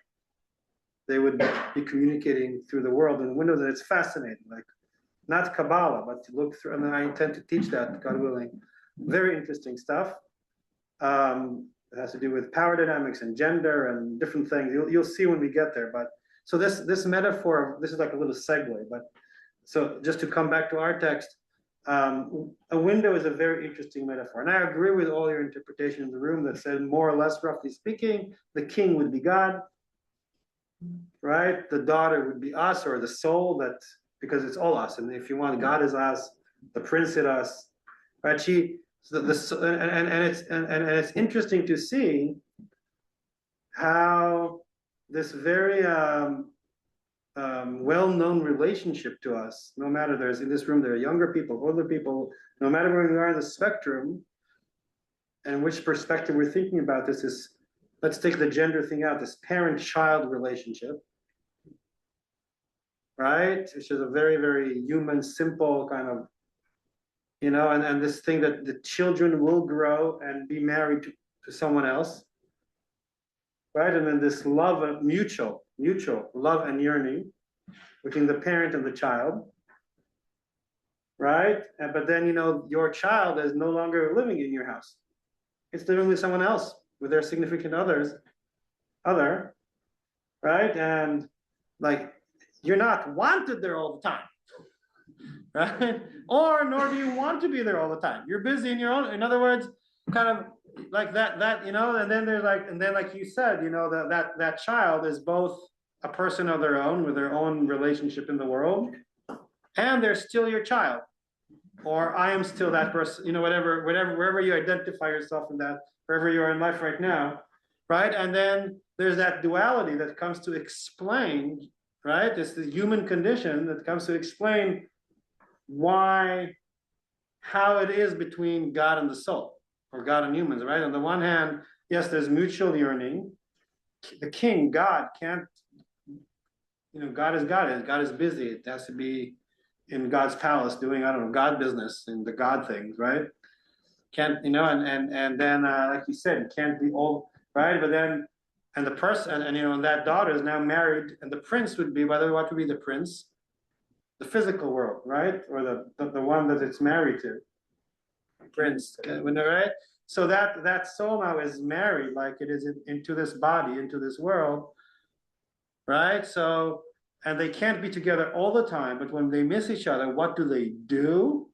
they would be communicating through the world in windows, and it's fascinating. Like, not Kabbalah, but to look through, and I intend to teach that, God willing. Very interesting stuff. It has to do with power dynamics and gender and different things. You'll see when we get there. But so this metaphor, this is like a little segue. But so just to come back to our text, a window is a very interesting metaphor. And I agree with all your interpretation in the room that said, more or less, roughly speaking, the king would be God, right? The daughter would be us, or the soul, that, because it's all us. And if you want, God is us, the prince is us, right? It's interesting to see how this very well-known relationship to us, no matter there's in this room, there are younger people, older people, no matter where we are in the spectrum, and which perspective we're thinking about this is, let's take the gender thing out, this parent-child relationship, right? Which is a very, very human, simple kind of, you know, and this thing that the children will grow and be married to someone else, right? And then this love, mutual love and yearning between the parent and the child, right? But then, you know, your child is no longer living in your house. It's living with someone else, with their significant other, right? And like, you're not wanted there all the time, right? Or nor do you want to be there all the time. You're busy in your own, in other words, kind of like that, you know, and then there's like, and then like you said, you know, that child is both a person of their own with their own relationship in the world, and they're still your child, or I am still that person, you know, wherever you identify yourself in that, wherever you are in life right now, right? And then there's that duality that comes to explain, right? It's the human condition that comes to explain how it is between God and the soul, or God and humans, right? On the one hand, yes, there's mutual yearning. The king, God, can't, you know, God is busy. It has to be in God's palace doing, I don't know, God business and the God things, right? Can't, you know, and then, like you said, it can't be all, right? But then, and the person, and you know, and that daughter is now married, and the prince would be, by the way, what would be the prince? The physical world, right? Or the one that it's married to. Prince, right? So that soul now is married, like it is into this body, into this world, right? So, and they can't be together all the time, but when they miss each other, what do?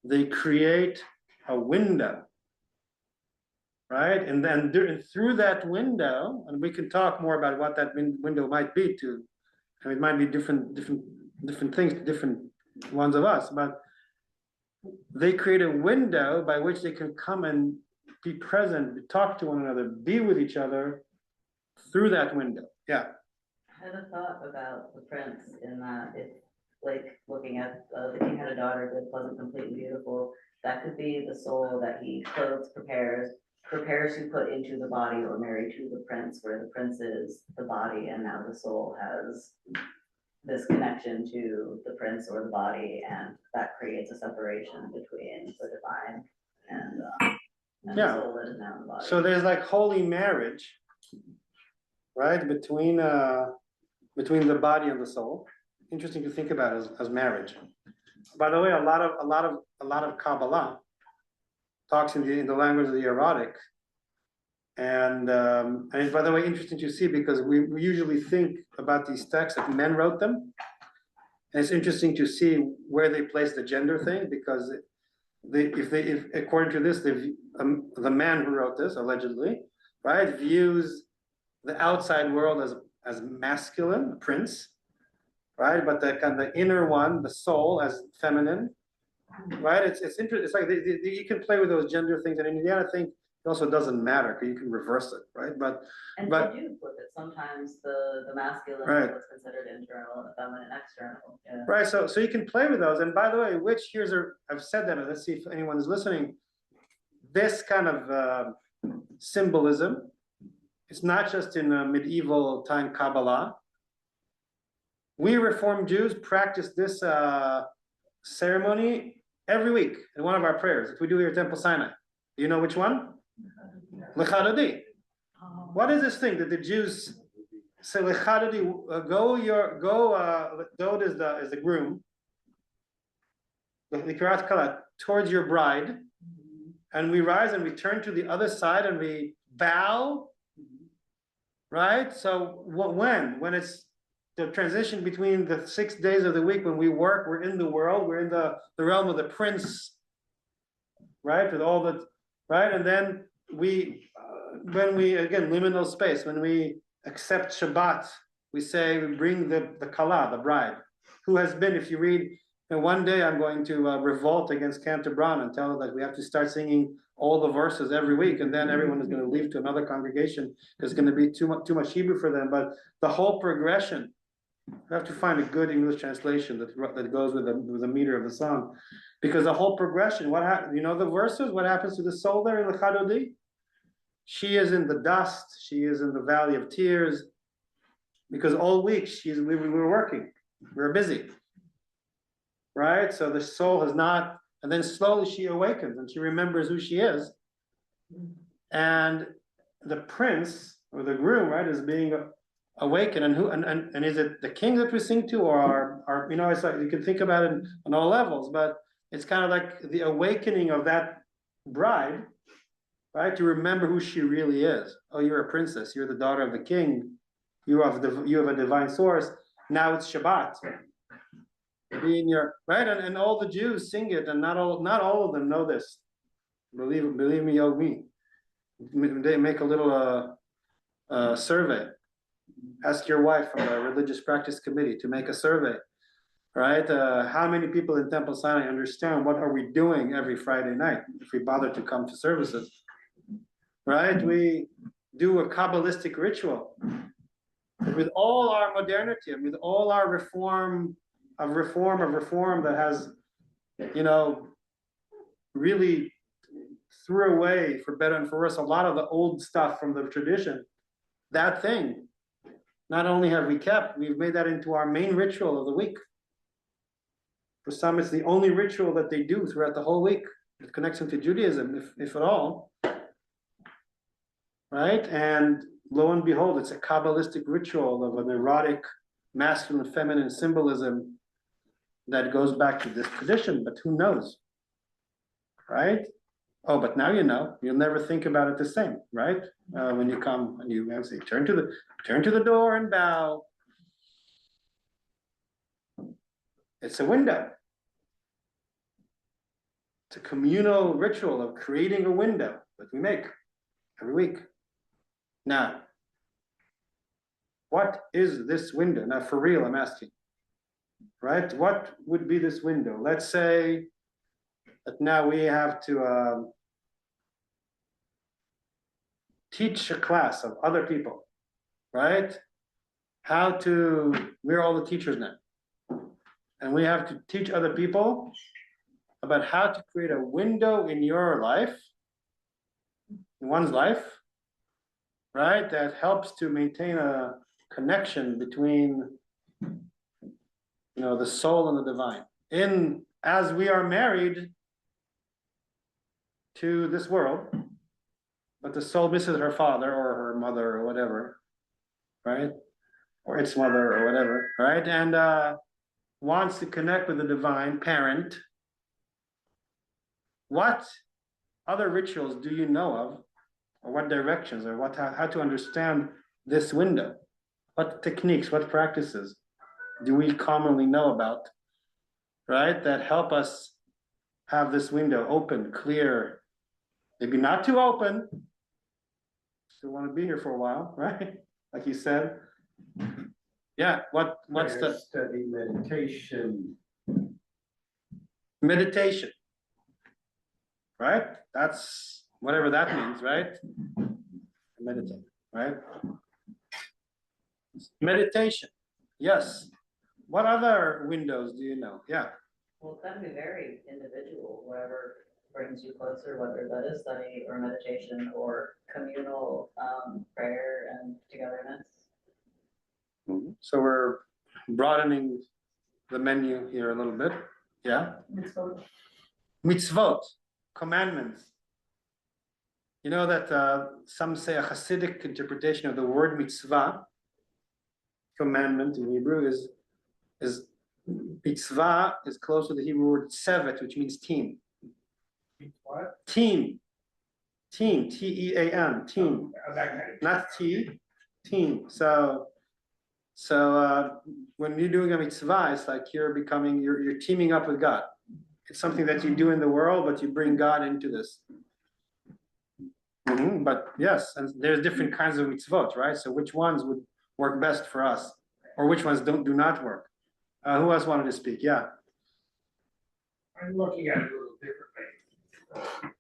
They create a window, right? And then through that window, and we can talk more about what that window might be too. I mean, it might be different things to different ones of us, but they create a window by which they can come and be present, talk to one another, be with each other through that window. Yeah. I had a thought about the prince in that if, like, looking at the king had a daughter, good, pleasant, complete, and beautiful, that could be the soul that he clothes, prepares, prepare to put into the body or marry to the prince, where the prince is the body and now the soul has this connection to the prince or the body, and that creates a separation between the divine and the Yeah. soul that is now in the body. So there's like holy marriage, right, between the body and the soul. Interesting to think about as marriage. By the way, a lot of Kabbalah talks in the language of the erotic, and it's, by the way, interesting to see, because we usually think about these texts that men wrote them, and it's interesting to see where they place the gender thing, because if according to this, the man who wrote this allegedly, right, views the outside world as masculine, a prince, right, but the kind of the inner one, the soul, as feminine, right? It's interesting. It's like you can play with those gender things, and in the end, I think it also doesn't matter because you can reverse it, right? But And but- they do flip it, sometimes the masculine Right. is what's considered internal and the feminine external, yeah. right, so you can play with those. And by the way, I've said that, but let's see if anyone is listening. This kind of symbolism, it's not just in medieval time Kabbalah. We Reformed Jews practice this ceremony every week in one of our prayers that we do here at Temple Sinai. Do you know which one? Lechadodi. What is this thing that the Jews say? Lechadodi, Dod is the groom. L'kirat kala, towards your bride, and we rise and we turn to the other side and we bow. Right. So when it's the transition between the 6 days of the week when we work, we're in the world, we're in the realm of the prince, right, with all the, right, and then when we, again, liminal space, when we accept Shabbat, we say, we bring the Kala, the bride, who has been, if you read, and one day I'm going to revolt against Canterbury and tell her that we have to start singing all the verses every week, and then everyone is going to leave to another congregation because it's going to be too much Hebrew for them. But the whole progression, we have to find a good English translation that goes with the meter of the song, because the whole progression, what happens? You know the verses. What happens to the soul there in the Chadodi? She is in the dust. She is in the valley of tears, because all week we were working. We were busy, right? So the soul has not. And then slowly she awakens and she remembers who she is. And the prince or the groom, right, is being awakened. And is it the king that we sing to, or our it's like you can think about it on all levels, but it's kind of like the awakening of that bride, right, to remember who she really is. Oh, you're a princess, you're the daughter of the king, you have a divine source. Now it's Shabbat. Be in your right, and all the Jews sing it, and not all of them know this. Believe me, oh me. They make a little survey. Ask your wife from the religious practice committee to make a survey, right? How many people in Temple Sinai understand what are we doing every Friday night if we bother to come to services, right? We do a Kabbalistic ritual with all our modernity and with all our reform that has, really threw away, for better and for worse, a lot of the old stuff from the tradition. That thing, not only have we kept, we've made that into our main ritual of the week. For some, it's the only ritual that they do throughout the whole week. It connects them to Judaism, if at all. Right? And lo and behold, it's a Kabbalistic ritual of an erotic, masculine, feminine symbolism that goes back to this tradition, but who knows, right? Oh, but now you know. You'll never think about it the same, right? When you come and you say, turn to the door and bow. It's a window. It's a communal ritual of creating a window that we make every week. Now, what is this window? Now, for real, I'm asking. Right? What would be this window? Let's say that now we have to teach a class of other people, right? We're all the teachers now. And we have to teach other people about how to create a window in your life in one's life, right? That helps to maintain a connection between, the soul and the divine. As we are married to this world, but the soul misses her father or her mother or whatever, right? Or its mother or whatever, right? And wants to connect with the divine parent. What other rituals do you know of, or what directions, or how to understand this window? What techniques, what practices do we commonly know about, right? That help us have this window open, clear, maybe not too open. Still want to be here for a while, right? Like you said. Yeah, what's the study meditation? Meditation, right? That's whatever that means, right? Meditate, right? Meditation, yes. What other windows do you know? Yeah. Well, it's gonna be very individual, whatever brings you closer, whether that is study or meditation or communal prayer and togetherness. So we're broadening the menu here a little bit. Yeah. Mitzvot, commandments. You know that some say a Hasidic interpretation of the word mitzvah, commandment in Hebrew, is mitzvah is close to the Hebrew word tzevet, which means team. What? Team, T-E-A-M, team, Oh, that kind of. not team. So when you're doing a mitzvah, it's like you're teaming up with God. It's something that you do in the world, but you bring God into this. But yes, and there's different kinds of mitzvot, right? So which ones would work best for us, or which ones do not work? Who else wanted to speak? Yeah. I'm looking at it a little differently.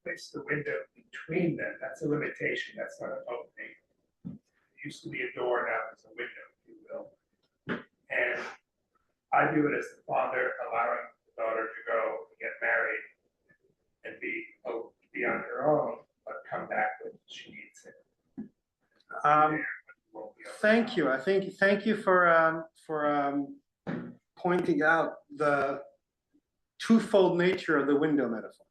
Place the window between them, that's a limitation, that's not an opening. It used to be a door, now it's a window, if you will. And I view it as the father allowing the daughter to go and get married and be on her own, but come back when she needs it. Thank you. Thank you for pointing out the twofold nature of the window metaphor.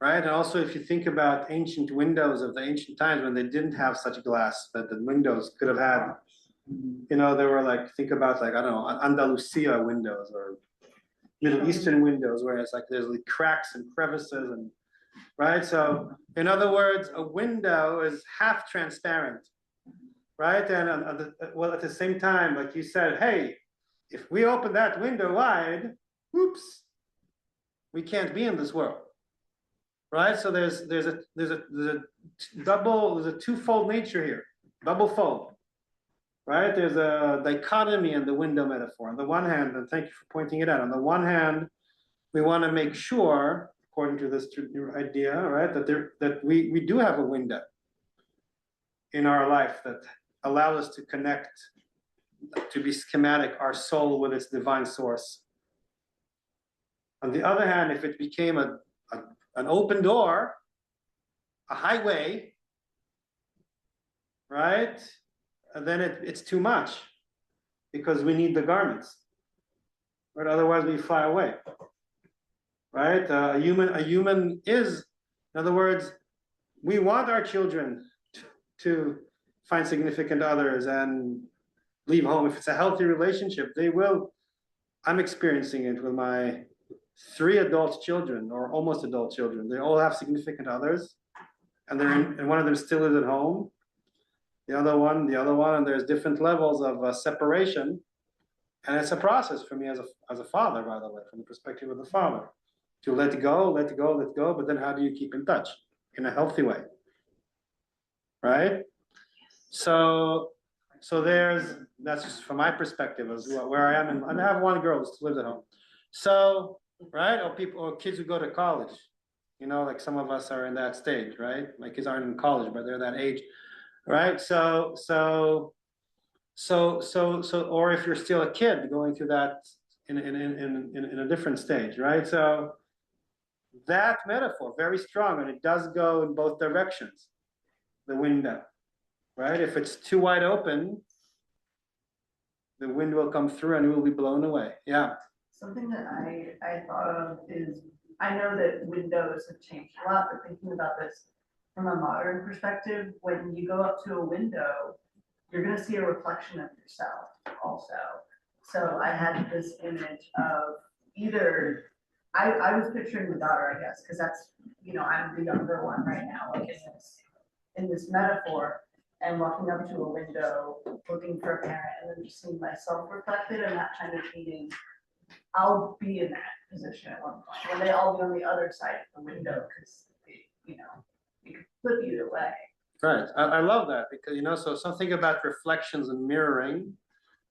Right? And also, if you think about ancient windows of the ancient times when they didn't have such glass, that the windows could have had, they were think about I don't know, Andalusia windows or Middle Eastern windows, where it's there's cracks and crevices and, right? So in other words, a window is half transparent, right? And at the same time, like you said, hey, if we open that window wide, whoops, we can't be in this world. Right, so there's a twofold nature here, double fold, right? There's a dichotomy in the window metaphor. On the one hand, and thank you for pointing it out. On the one hand, we want to make sure, according to this idea, right, that we do have a window in our life that allows us to connect, to be schematic, our soul with its divine source. On the other hand, if it became an open door, a highway, right? And then it's too much because we need the garments, but otherwise we fly away, right? A human is, in other words, we want our children to find significant others and leave home. If it's a healthy relationship, they will. I'm experiencing it with my 3 adult children or almost adult children. They all have significant others, and and one of them still is at home. The other one, and there's different levels of separation, and it's a process for me as a father, by the way, from the perspective of the father, to let go. But then, how do you keep in touch in a healthy way, right? So that's just from my perspective as where I am, and I have 1 girl who still lives at home. So. Right? Or kids who go to college, like some of us are in that stage, right? My kids aren't in college, but they're that age, right? So, or if you're still a kid going through that in a different stage, right? So that metaphor, very strong, and it does go in both directions, the window, right? If it's too wide open, the wind will come through and it will be blown away. Yeah. Something that I thought of is, I know that windows have changed a lot, but thinking about this from a modern perspective, when you go up to a window, you're gonna see a reflection of yourself also. So I had this image of either, I was picturing the daughter, I guess, because that's, you know, I'm the younger one right now, like in this metaphor, and walking up to a window, looking for a parent, and then just seeing myself reflected, and that kind of meaning, I'll be in that position at one point, when they all be on the other side of the window, because, you know, it could flip either way. Right. I love that because, you know, so something about reflections and mirroring.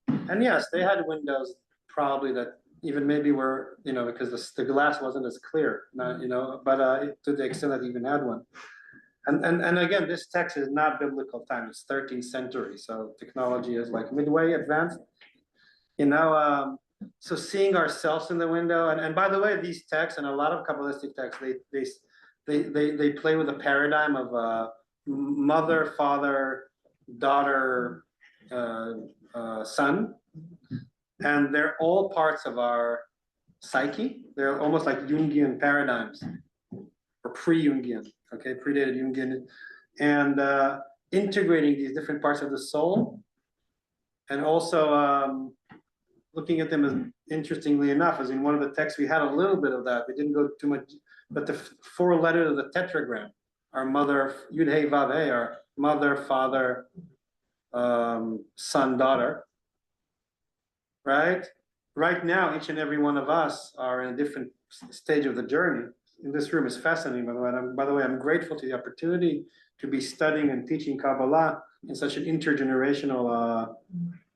And yes, they had windows probably that even maybe were, you know, because the glass wasn't as clear, not, you know, but to the extent that they even had one. And again, this text is not biblical time, it's 13th century. So technology is like midway advanced, you know, so seeing ourselves in the window, and by the way, these texts and a lot of Kabbalistic texts, they play with a paradigm of mother, father, daughter, son, and they're all parts of our psyche. They're almost like Jungian paradigms, or pre-Jungian, okay, predated Jungian, and integrating these different parts of the soul, and also looking at them as, interestingly enough, as in one of the texts we had a little bit of that. We didn't go too much, but the 4 letters of the tetragram, our mother, Yud Hey Vav Hey, our mother, father, son, daughter, right? Right now, each and every one of us are in a different stage of the journey. In this room is fascinating, by the way, I'm grateful to the opportunity to be studying and teaching Kabbalah in such an intergenerational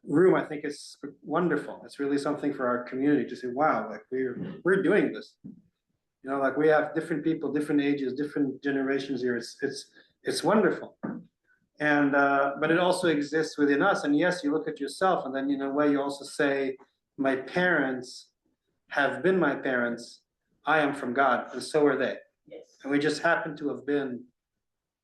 room. I think it's wonderful. It's really something for our community to say, wow, like we're doing this. You know, like we have different people, different ages, different generations here. It's wonderful. And but it also exists within us. And yes, you look at yourself, and then in a way you also say, my parents have been my parents. I am from God, and so are they. Yes. And we just happen to have been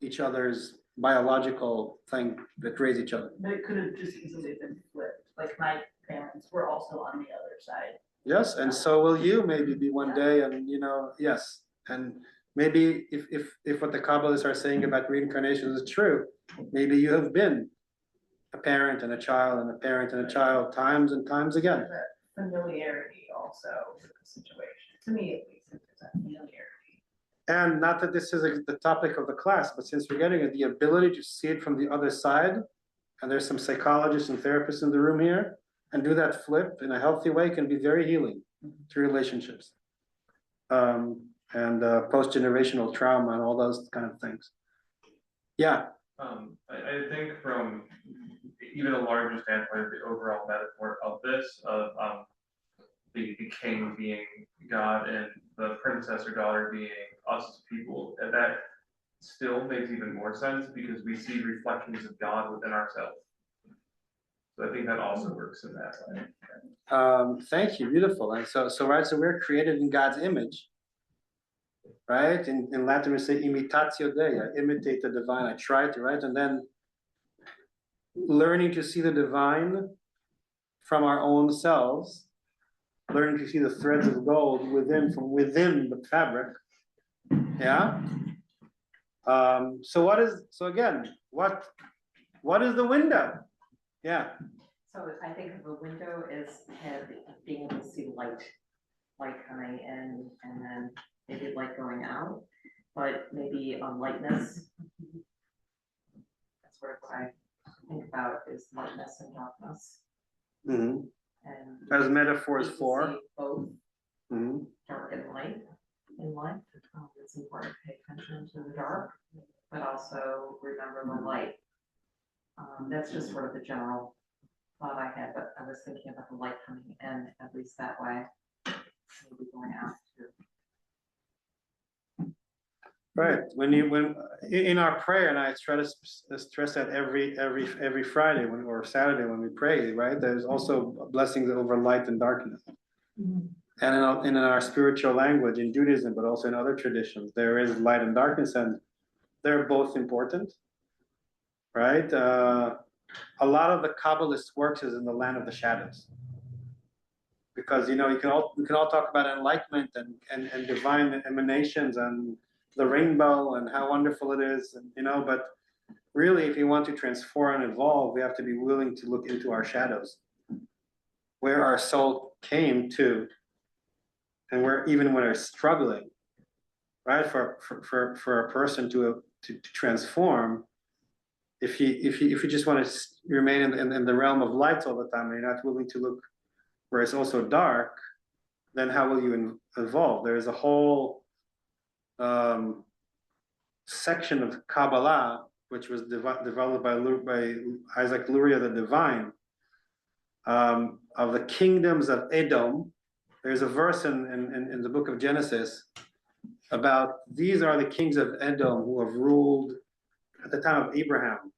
each other's biological thing that raised each other. But it could have just easily been flipped, like my parents were also on the other side. Yes, and so will you maybe be one day, and you know, yes. And maybe if what the Kabbalists are saying about reincarnation is true, maybe you have been a parent and a child and a parent and a child times and times again. That familiarity also with the situation. To me, at least, there's that familiarity. And not that this is the topic of the class, but since we're getting at the ability to see it from the other side, and there's some psychologists and therapists in the room here, and do that flip in a healthy way can be very healing to relationships. And post-generational trauma and all those kind of things. Yeah. I think from even a larger standpoint of the overall metaphor of this, of the king being God and the princess or daughter being us as people, and that still makes even more sense because we see reflections of God within ourselves. So I think that also works in that way. Thank you, beautiful. And so we're created in God's image, right? In Latin we say imitatio Dei, I imitate the divine, I try to, right? And then learning to see the divine from our own selves, learning to see the threads of gold from within the fabric. Yeah. So again, what is the window? Yeah. So I think of a window as being able to see light coming in, and then maybe light going out, but maybe on lightness. That's what I think about is lightness and darkness. Mm-hmm. And as metaphors for both dark and light in life. It's important to pay attention to the dark, but also remember the light. That's just sort of the general thought I had, but I was thinking about the light coming in, at least that way, maybe going out too. Right. When in our prayer, and I try to stress that every Friday or Saturday when we pray, right? There's also blessings over light and darkness. And in our spiritual language, in Judaism, but also in other traditions, there is light and darkness, and they're both important, right? A lot of the Kabbalist works is in the land of the shadows. Because, you know, we can all talk about enlightenment and divine emanations and the rainbow and how wonderful it is, and, you know, but really, if you want to transform and evolve, we have to be willing to look into our shadows, where our soul came to, and where even when we're struggling, right? For a person to transform, if you just want to remain in the realm of lights all the time, and you're not willing to look where it's also dark, then how will you evolve? There is a whole section of Kabbalah which was developed by Isaac Luria the Divine, of the kingdoms of Edom. There's a verse in the book of Genesis about these are the kings of Edom who have ruled at the time of Abraham,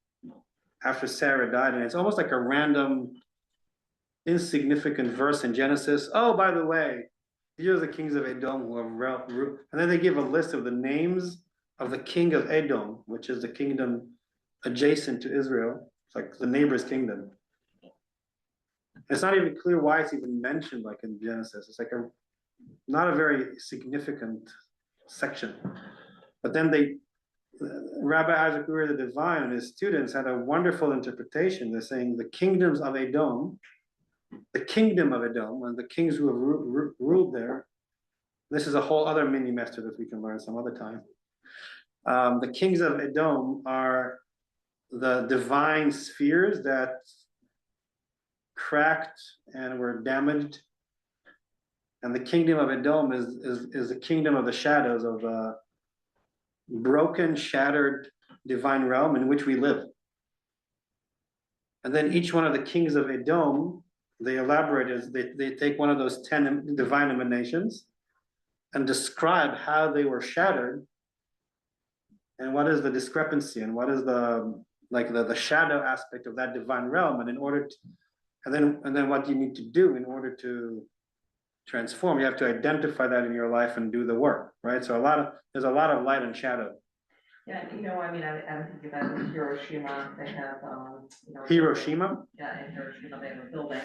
after Sarah died, and it's almost like a random, insignificant verse in Genesis. Oh, by the way, these are the kings of Edom who have ruled, and then they give a list of the names of the king of Edom, which is the kingdom adjacent to Israel. It's like the neighbor's kingdom. It's not even clear why it's even mentioned, like in Genesis. It's like not a very significant section. But then Rabbi Isaac Luria the Divine and his students had a wonderful interpretation. They're saying the kingdoms of Edom, the kingdom of Edom, and the kings who have ruled there. This is a whole other mini master that we can learn some other time. The kings of Edom are the divine spheres that cracked and were damaged, and the kingdom of Edom is the kingdom of the shadows of the broken, shattered divine realm in which we live. And then each one of the kings of Edom, they elaborate as they take one of those 10 divine emanations and describe how they were shattered and what is the discrepancy and what is the shadow aspect of that divine realm, and in order to, and then what you need to do in order to transform, you have to identify that in your life and do the work, right? So there's a lot of light and shadow. Yeah, you know, I mean, I'm thinking about in Hiroshima, they have, you know. Hiroshima? Yeah, in Hiroshima, they have a building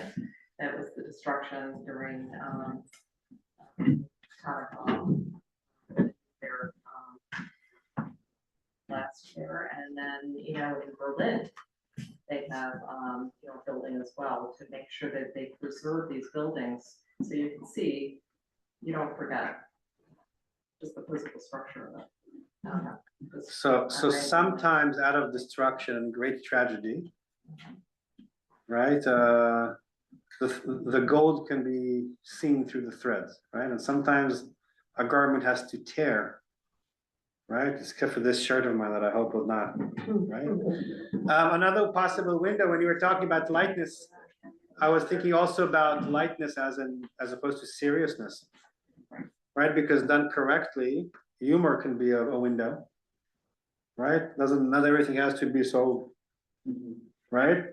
that was the destruction during, atomic bomb. Their, last year, and then, you know, in Berlin, they have, you know, a building as well to make sure that they preserve these buildings so you can see, you don't forget just the physical structure of it. So sometimes out of destruction and great tragedy, right? The gold can be seen through the threads, right? And sometimes a garment has to tear, right? Except for this shirt of mine that I hope will not, right? Another possible window, when you were talking about lightness, I was thinking also about lightness as opposed to seriousness, right? Because done correctly, humor can be a window, right? Not everything has to be so, right?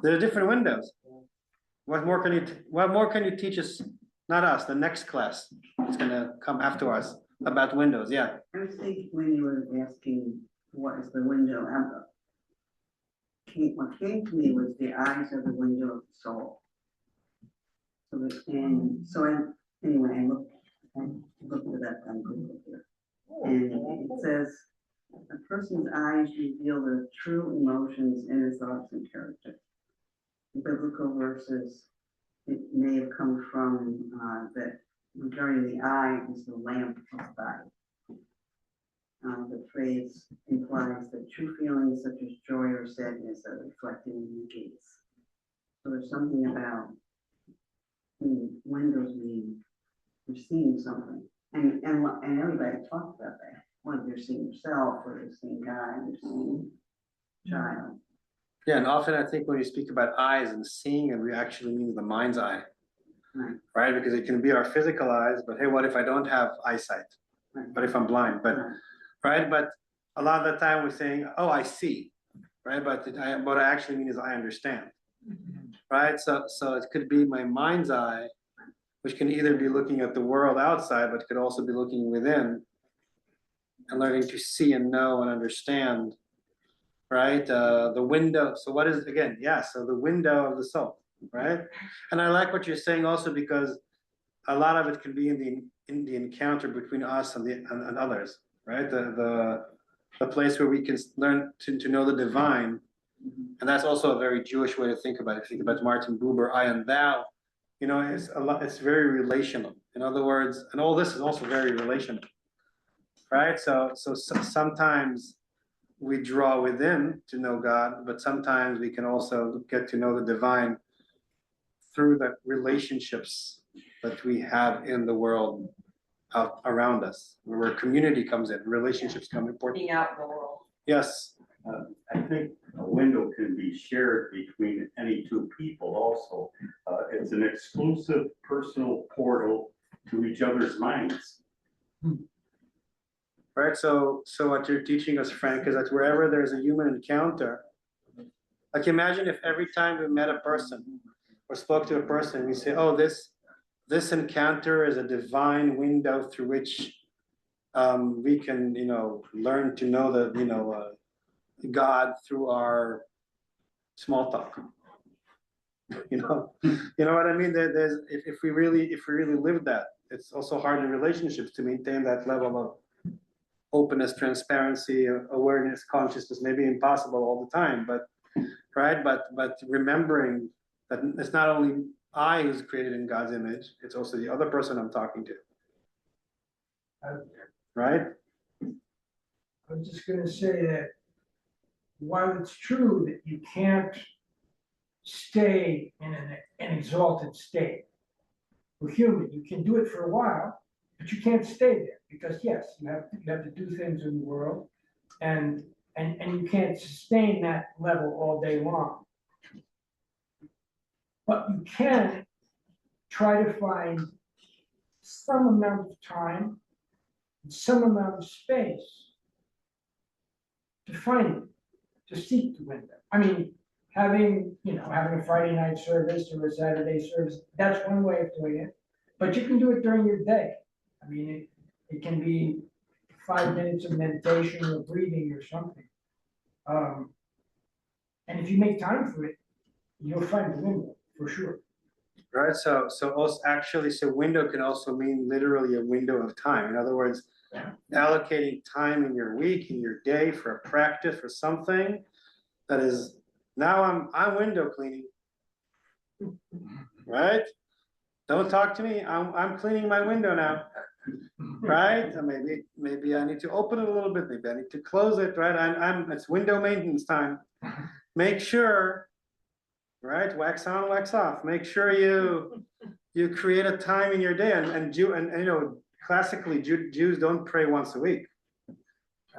There are different windows. What more can you teach us? Not us, the next class. It's gonna come after us about windows. Yeah. I was thinking when you were asking what is the window, what came to me was the eyes are the window of the soul. Anyway, I looked at that on Google here, and it says a person's eyes reveal their true emotions, inner thoughts, and character. The biblical verses, it may have come from that regarding the eye is the lamp of the body. The phrase implies that true feelings such as joy or sadness are reflected in the gaze. So there's something about windows mean you're seeing something, and everybody talks about that. Whether you're seeing yourself, or you're seeing God, you're seeing child. Yeah, and often I think when you speak about eyes and seeing, it actually means the mind's eye, right? Because it can be our physical eyes, but hey, what if I don't have eyesight? Right. What if I'm blind? But right, but a lot of the time we're saying, oh, I see, right? But what I actually mean is I understand, right? So it could be my mind's eye which can either be looking at the world outside, but could also be looking within and learning to see and know and understand, right? The window. So what is, again, yeah, so the window of the soul, right? And I like what you're saying also because a lot of it can be in the encounter between us and others, right? The place where we can learn to know the divine. And that's also a very Jewish way to think about it. If you think about Martin Buber, I and thou, you know, it's a lot, it's very relational. In other words, and all this is also very relational, right? So sometimes we draw within to know God, but sometimes we can also get to know the divine through the relationships that we have in the world out around us, where community comes in, relationships come important. Being out in the world. Yes. I think a window can be shared between any two people also. It's an exclusive personal portal to each other's minds. Right, so what you're teaching us, Frank, is that wherever there's a human encounter, like imagine if every time we met a person or spoke to a person, we say, oh, this encounter is a divine window through which we can, you know, learn to know the, you know, God through our small talk. You know what I mean? There's if we really live that, it's also hard in relationships to maintain that level of openness, transparency, awareness, consciousness. Maybe impossible all the time, but right, but remembering that it's not only I who's created in God's image, it's also the other person I'm talking to. Right? I'm just gonna say that while it's true that you can't stay in an exalted state, we're human, you can do it for a while, but you can't stay there, because yes, you have to do things in the world, and you can't sustain that level all day long. But you can try to find some amount of time, some amount of space to find it, to seek the window. I mean, having a Friday night service or a Saturday service, that's one way of doing it. But you can do it during your day. I mean, it can be 5 minutes of meditation or breathing or something. And if you make time for it, you'll find the window for sure. Right. So also actually, so window can also mean literally a window of time. In other words, allocating time in your week, in your day for a practice or something that is, now I'm window cleaning. Right? Don't talk to me. I'm cleaning my window now. Right? Maybe I need to open it a little bit. Maybe I need to close it. Right? It's window maintenance time. Make sure, right? Wax on, wax off. Make sure you create a time in your day. And you know, classically Jews don't pray once a week.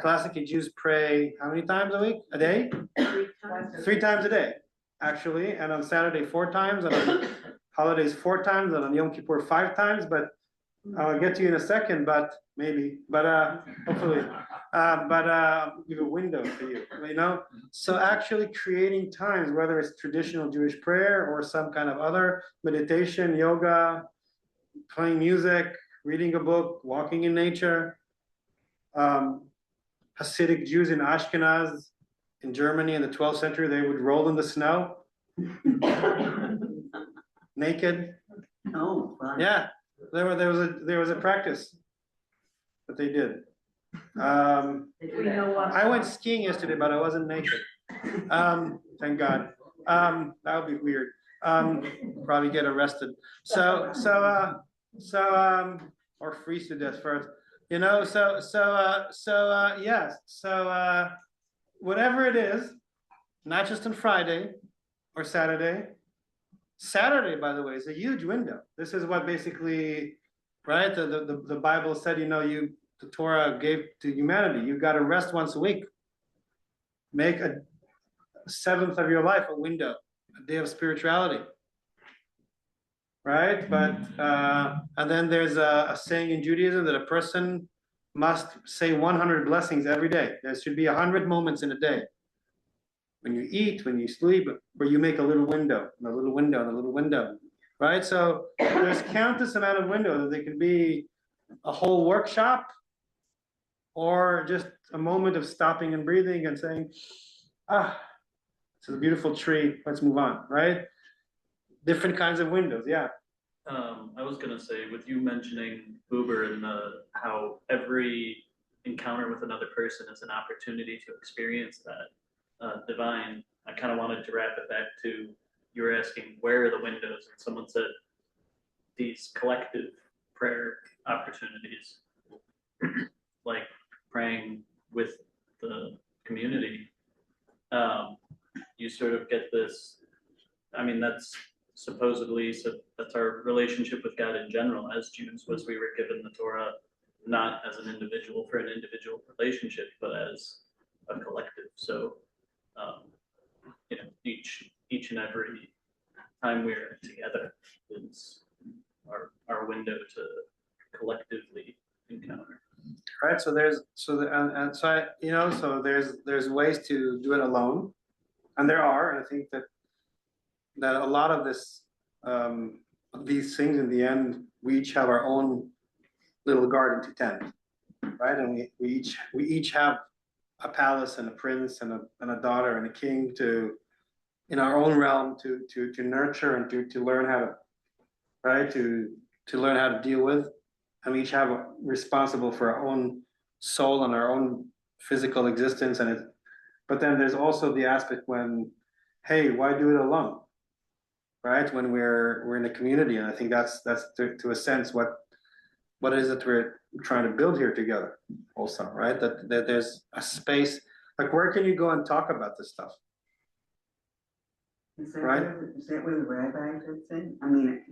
Classically Jews pray how many times a week? A day? 3 times. 3 times a day, actually. And on Saturday 4 times, and on holidays 4 times, and on Yom Kippur 5 times. But I'll get to you in a second, but maybe, but hopefully, give a window for you, you know? So actually creating times, whether it's traditional Jewish prayer or some kind of other meditation, yoga, playing music, reading a book, walking in nature. Hasidic Jews in Ashkenaz, in Germany in the 12th century, they would roll in the snow, naked. Oh, fun. Yeah, there was a practice that they did. I went skiing yesterday, but I wasn't naked. Thank God. That would be weird. Probably get arrested. Or freeze to death first. You know, yes. So whatever it is, not just on Friday or Saturday. Saturday, by the way, is a huge window. This is what basically, right? The Bible said, you know, the Torah gave to humanity. You got to rest once a week. Make a 7th of your life a window, a day of spirituality. Right? But and then there's a saying in Judaism that a person must say 100 blessings every day. There should be 100 moments in a day. When you eat, when you sleep, where you make a little window, and a little window, and a little window. right? So there's countless amount of windows. They could be a whole workshop or just a moment of stopping and breathing and saying, ah, it's a beautiful tree, let's move on, right? Different kinds of windows, yeah. I was gonna say, with you mentioning Uber and how every encounter with another person is an opportunity to experience that divine, I kind of wanted to wrap it back to, you were asking where are the windows, and someone said these collective prayer opportunities, like praying with the community. You sort of get this, I mean, that's supposedly, so that's our relationship with God in general as Jews, was we were given the Torah not as an individual for an individual relationship, but as a collective. So, you know, each and every time we're together is our window to collectively encounter. Right, so and so I, you know, so there's ways to do it alone, and there are, and I think that a lot of these things in the end, we each have our own little garden to tend, right? And we each have a palace and a prince and a daughter and a king to, in our own realm, to nurture and to learn how to, right, to learn how to deal with. And we each have responsible for our own soul and our own physical existence. But then there's also the aspect when, hey, why do it alone? Right? When we're in a community. And I think that's to a sense what is it we're trying to build here together also, right? That there's a space, like where can you go and talk about this stuff? Is that right? Is that where the rabbi fits in? I mean,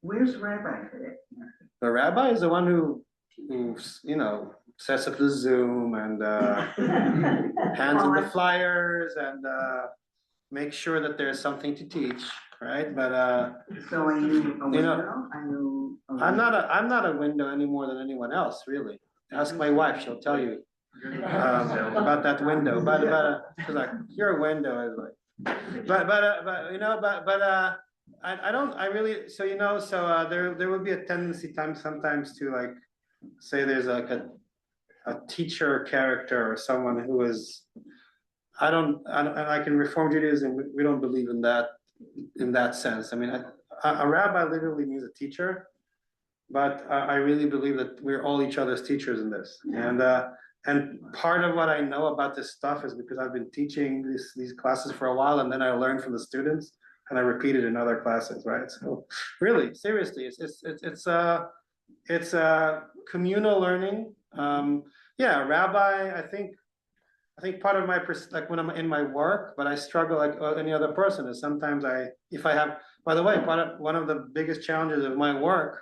where's the rabbi today? The rabbi is the one who you know, sets up the Zoom and hands in the flyers and make sure that there's something to teach, right? But so are you a window? You know, I'm not a window any more than anyone else, really. Ask my wife; she'll tell you about that window. But she's like, you're a window. I was like, but you know, I really, so you know, so there would be a tendency sometimes to like say there's like a teacher character or someone who is, like in Reform Judaism, we don't believe in that sense. I mean, a rabbi literally means a teacher, but I really believe that we're all each other's teachers in this. And part of what I know about this stuff is because I've been teaching these classes for a while, and then I learned from the students, and I repeat it in other classes, right? So really, seriously, it's communal learning. Yeah, rabbi, I think part of my like when I'm in my work, but I struggle like any other person, is sometimes by the way, one of the biggest challenges of my work,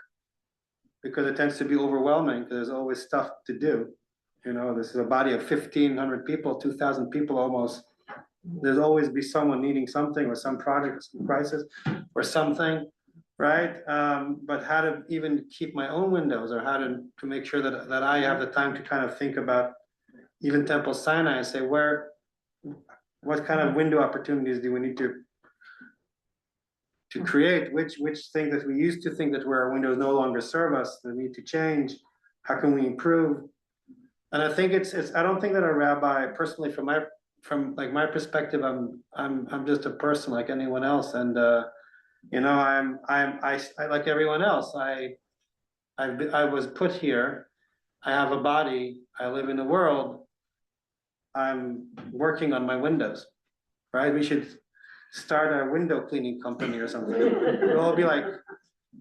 because it tends to be overwhelming because there's always stuff to do. You know, this is a body of 1,500 people, 2,000 people almost. There's always be someone needing something or some project or some crisis or something, right? But how to even keep my own windows, or how to make sure that I have the time to kind of think about even Temple Sinai and say, what kind of window opportunities do we need to create? Which thing that we used to think that where our windows no longer serve us, that we need to change? How can we improve? And I think I don't think that a rabbi, personally, from my perspective, I'm just a person like anyone else, and you know, I like everyone else. I was put here. I have a body. I live in the world. I'm working on my windows, right? We should start a window cleaning company or something. We'll all be like,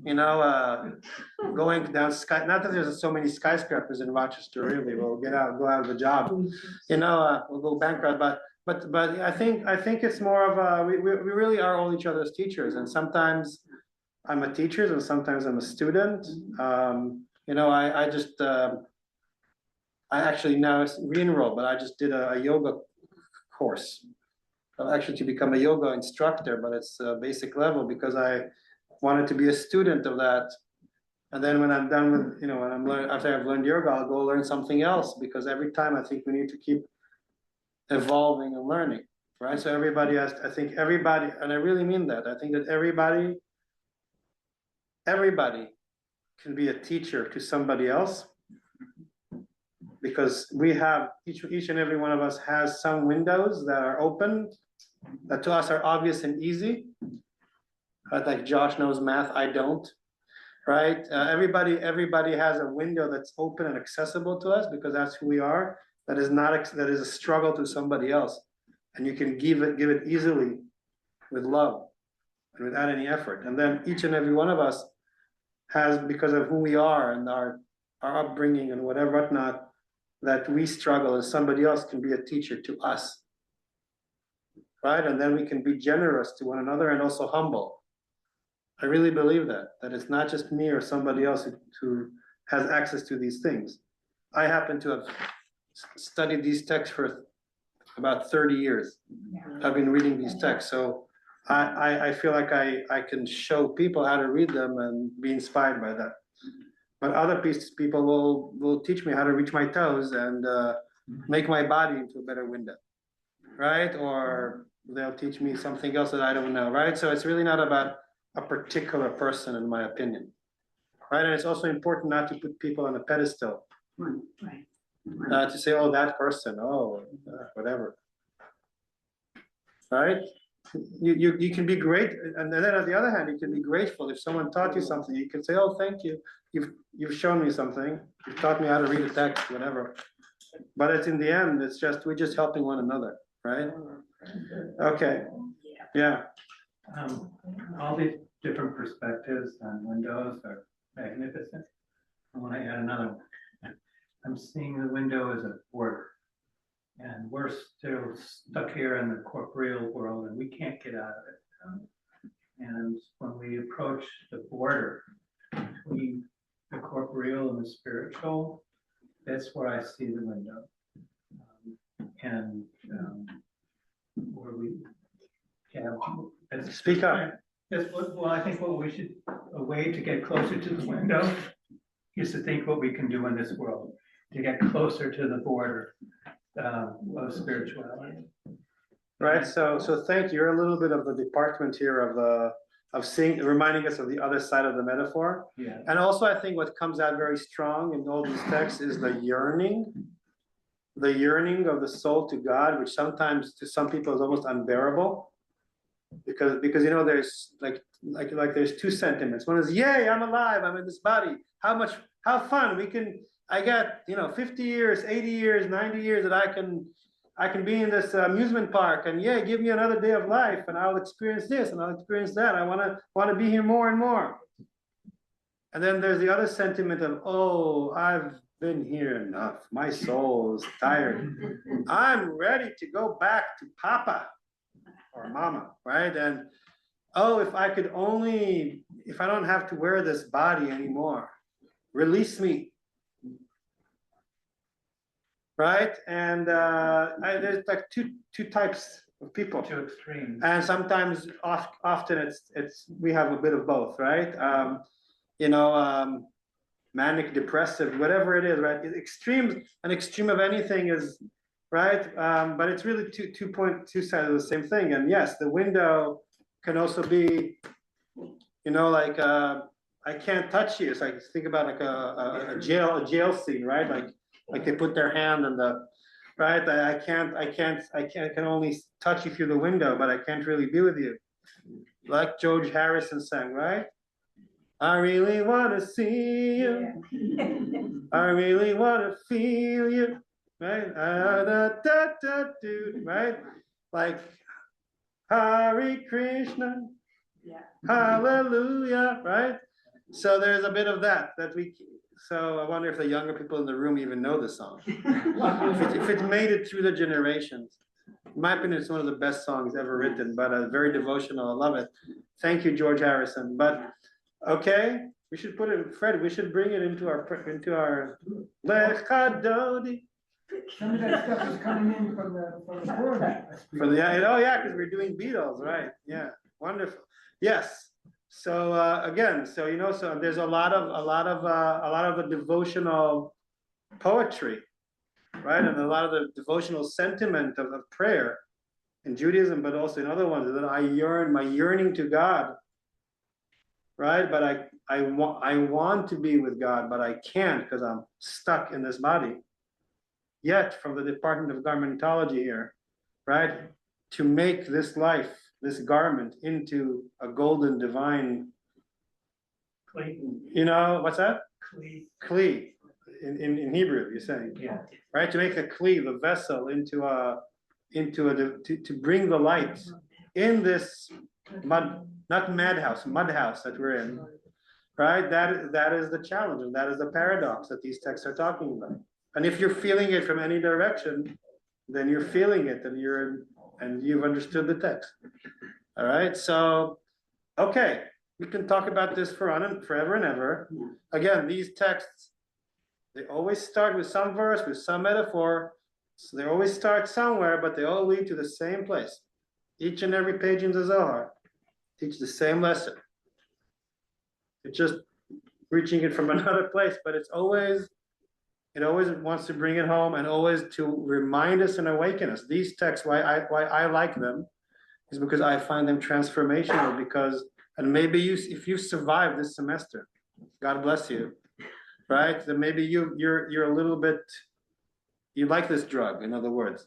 you know, going down not that there's so many skyscrapers in Rochester, really. We'll go out of the job. You know, we'll go bankrupt. But I think it's more of we really are all each other's teachers, and sometimes I'm a teacher and sometimes I'm a student. You know, I actually now re-enrolled, but I just did a yoga course, actually to become a yoga instructor, but it's a basic level because I wanted to be a student of that. And then when I'm done with, you know, after I've learned yoga, I'll go learn something else, because every time I think we need to keep evolving and learning. right? So everybody has, I think everybody, and I really mean that, I think that everybody can be a teacher to somebody else. Because we have, each and every one of us has some windows that are open, that to us are obvious and easy. Like Josh knows math, I don't, right? Everybody has a window that's open and accessible to us because that's who we are. That is a struggle to somebody else. And you can give it easily with love and without any effort. And then each and every one of us has, because of who we are and our upbringing and whatnot, that we struggle and somebody else can be a teacher to us, right? And then we can be generous to one another and also humble. I really believe that it's not just me or somebody else who has access to these things. I happen to have studied these texts for about 30 years. I've been reading these texts, so I feel like I can show people how to read them and be inspired by that. But other people will teach me how to reach my toes and make my body into a better window, right? Or they'll teach me something else that I don't know, right? So it's really not about a particular person, in my opinion, right? And it's also important not to put people on a pedestal, to say, oh, that person, whatever, right? You can be great, and then on the other hand, you can be grateful if someone taught you something. You can say, "Oh, thank you. You've shown me something. You've taught me how to read a text, whatever." But it's in the end, we're just helping one another, right? Okay. Yeah. All these different perspectives on windows are magnificent. I want to add another one. I'm seeing the window as a border. And we're still stuck here in the corporeal world and we can't get out of it. And when we approach the border between the corporeal and the spiritual, that's where I see the window. Where we have. Speak up. Well, I think a way to get closer to the window is to think what we can do in this world, to get closer to the border of spirituality. Right. So thank you. You're a little bit of the department here of seeing, reminding us of the other side of the metaphor. Yeah. And also, I think what comes out very strong in all these texts is the yearning of the soul to God, which sometimes to some people is almost unbearable, because there's like there's two sentiments. One is, yay, I'm alive, I'm in this body. How fun I got 50 years, 80 years, 90 years that I can be in this amusement park, and yeah, give me another day of life and I'll experience this and I'll experience that. I want to be here more and more. And then there's the other sentiment of, oh, I've been here enough. My soul is tired. I'm ready to go back to Papa or Mama, right? And oh, if I don't have to wear this body anymore, release me. Right, and there's like two types of people. Two extremes. And sometimes, often we have a bit of both, right? Manic, depressive, whatever it is, right? An extreme of anything is, right? But it's really two sides of the same thing. And yes, the window can also be, I can't touch you. So I think about like a jail scene, right? Like they put their hand on right? I can only touch you through the window, but I can't really be with you. Like George Harrison sang, right? I really want to see you. I really want to feel you. Right? Right? Like Hare Krishna. Yeah. Hallelujah. Right? So there's a bit of that so I wonder if the younger people in the room even know the song. if it made it through the generations. In my opinion, it's one of the best songs ever written, but very devotional. I love it. Thank you, George Harrison. But okay, we should put it, Fred, we should bring it into our Lechadodi. Some of that stuff is coming in from the board. Because we're doing Beatles, right? Yeah, wonderful. Yes. So again, so there's a lot of the devotional poetry, right, and a lot of the devotional sentiment of prayer in Judaism, but also in other ones, is that I yearn, my yearning to God, right? But I want to be with God, but I can't because I'm stuck in this body. Yet, from the Department of Garmentology here, right, to make this life, this garment, into a golden divine, you know, what's that? Kli. In Hebrew, you're saying, Yeah. right? To make a kli, the vessel, to bring the light in this mud house that we're in, right? That is the challenge, and that is the paradox that these texts are talking about. And if you're feeling it from any direction, then you're feeling it, and you've understood the text. All right, so okay, we can talk about this forever and ever. Again, these texts, they always start with some verse, with some metaphor. So they always start somewhere, but they all lead to the same place. Each and every page in the Zohar teach the same lesson. It's just reaching it from another place, but it always wants to bring it home and always to remind us and awaken us. These texts, why I like them, is because I find them transformational. Because, and maybe if you survive this semester, God bless you, right? Then maybe you're a little bit, you like this drug, in other words,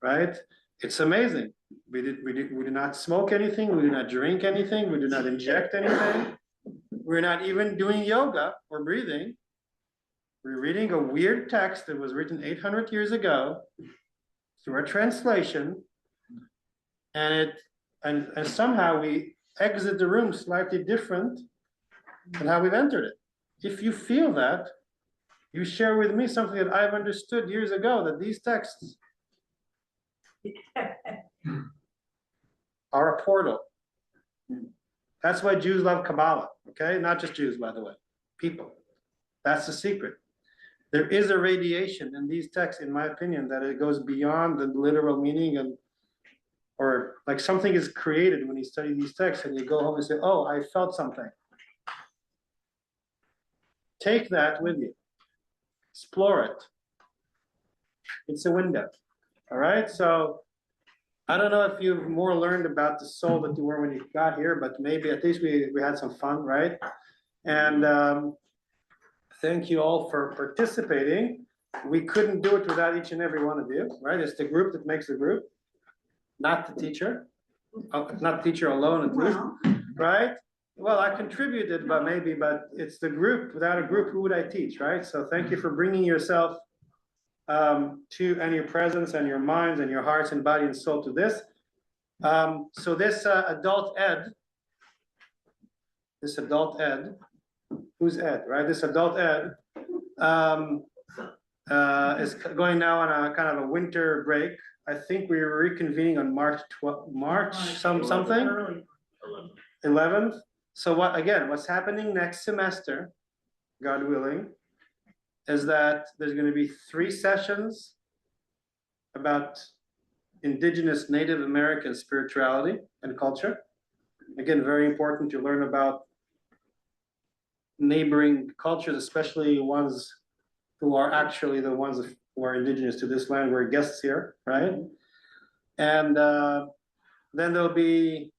right? It's amazing. We did not smoke anything. We do not drink anything. We do not inject anything. We're not even doing yoga or breathing. We're reading a weird text that was written 800 years ago through a translation, and somehow we exit the room slightly different than how we've entered it. If you feel that, you share with me something that I've understood years ago, that these texts are a portal. That's why Jews love Kabbalah, okay? Not just Jews, by the way, people. That's the secret. There is a radiation in these texts, in my opinion, that it goes beyond the literal meaning, or like something is created when you study these texts and you go home and say, oh, I felt something. Take that with you. Explore it. It's a window. All right? So I don't know if you've more learned about the soul that you were when you got here, but maybe at least we had some fun, right? And thank you all for participating. We couldn't do it without each and every one of you, right? It's the group that makes the group, not the teacher. Not the teacher alone, at least, right? Well, I contributed, but it's the group. Without a group, who would I teach, right? So thank you for bringing yourself and your presence and your minds and your hearts and body and soul to this. So this adult ed, who's Ed, right? This adult ed is going now on a kind of a winter break. I think we're reconvening on March something, 11th. So what's happening next semester, God willing, is that there's going to be 3 sessions about indigenous Native American spirituality and culture. Again, very important to learn about neighboring cultures, especially ones who are actually the ones who are indigenous to this land. We're guests here, right? And then there'll be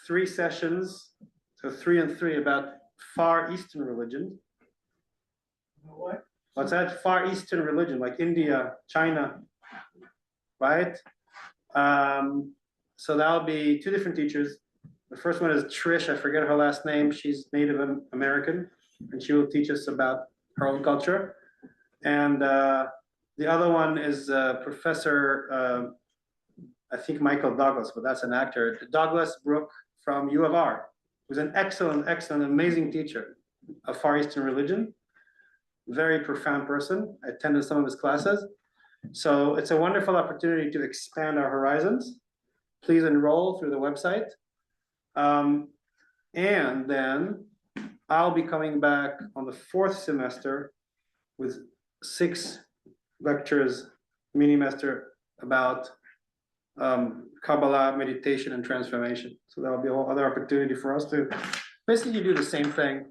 3 sessions, so 3 and 3, about Far Eastern religion. What? What's that? Far Eastern religion, like India, China, right? So that'll be 2 different teachers. The first one is Trish, I forget her last name. She's Native American, and she will teach us about her own culture. And the other one is Professor, I think Michael Douglas, but that's an actor, Douglas Brooke from U of R, who's an excellent, amazing teacher of Far Eastern religion. Very profound person. I attended some of his classes. So it's a wonderful opportunity to expand our horizons. Please enroll through the website. And then I'll be coming back on the 4th semester with 6 lectures, mini-master, about Kabbalah, meditation, and transformation. So that'll be a whole other opportunity for us to basically do the same thing.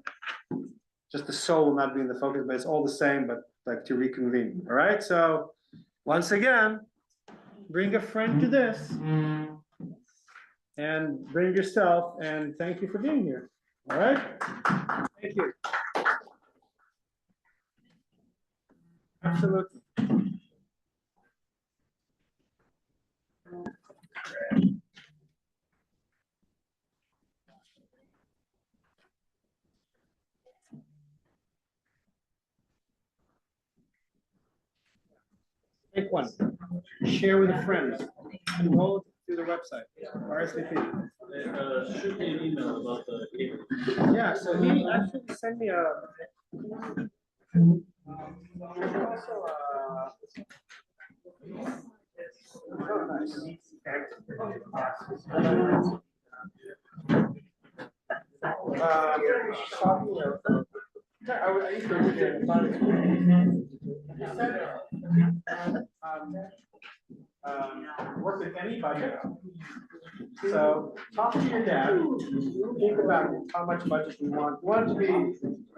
Just the soul will not be in the focus, but it's all the same, but like to reconvene. All right, so once again, bring a friend to this. And bring yourself, and thank you for being here. All right? Thank you. Absolutely. Take one. Share with a friend. Enroll through the website. RSVP. Shoot me an email about the cable. Yeah, so he actually sent me a. Also, oh, nice. I used to work there. Work with anybody. So talk to your dad. Think about how much budget you want. You want it to be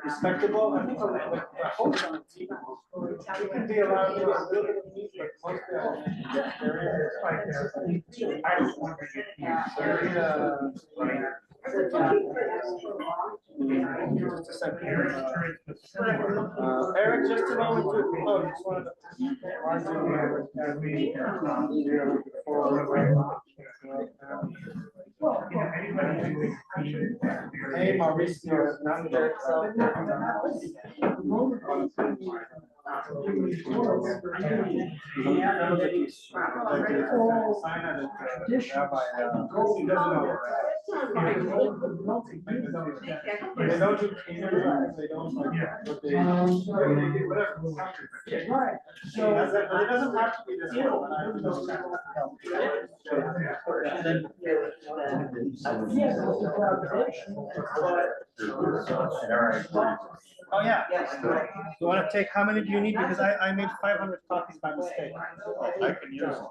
respectable. I think the whole time you can be allowed to do a little bit of neat, but most of there is like I don't want to just a second. Eric, just a moment. Oh, you just wanted to. Hey, Mauricio, not there. They don't do cameras, they don't like, but they whatever. Right. So it doesn't have to be this one, but I know that will help. Oh, yeah. You want to take, how many do you need? Because I made 500 copies by mistake. I can use them.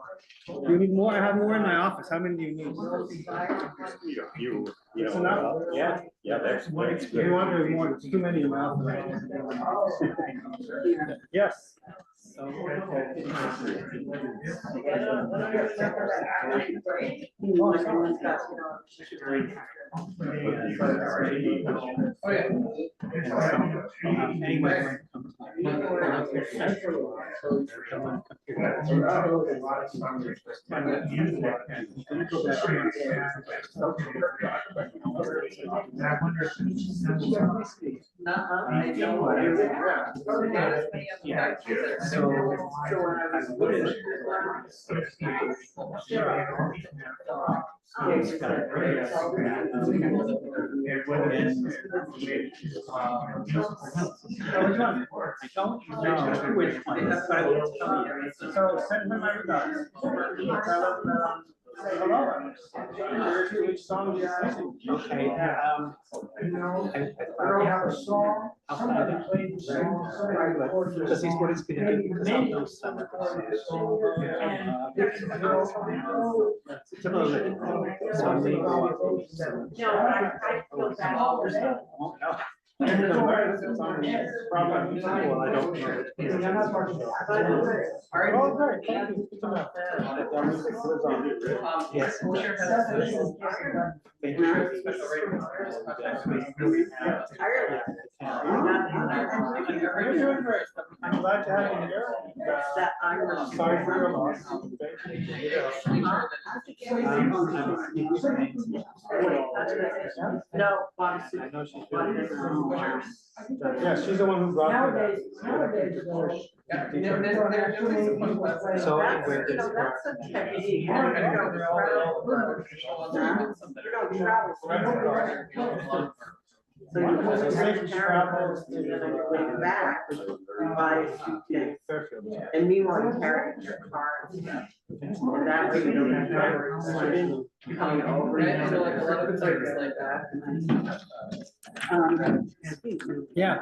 Do you need more? I have more in my office. How many do you need? Need a few. You It's know, enough? yeah, that's. If you want, there's more, it's too many in my office. Yes. So send him my regards. Hello. Which song do you sing? Okay. I don't have a song, somebody played the song, somebody recorded the song. No, I feel bad all the time. Probably. I don't know. Oh, great. Thank you. That music lives on. Yes. Thank you. You're doing great. I'm glad to have you here. Sorry for your loss. No, I know she's doing great. Yeah, she's the one who brought me that. So where this works. So you can safe travels to way back, buy a suitcase, and meanwhile you carry it in your car and stuff. And that way you don't have drivers coming over. Right, so like a lot of places like that. Yeah.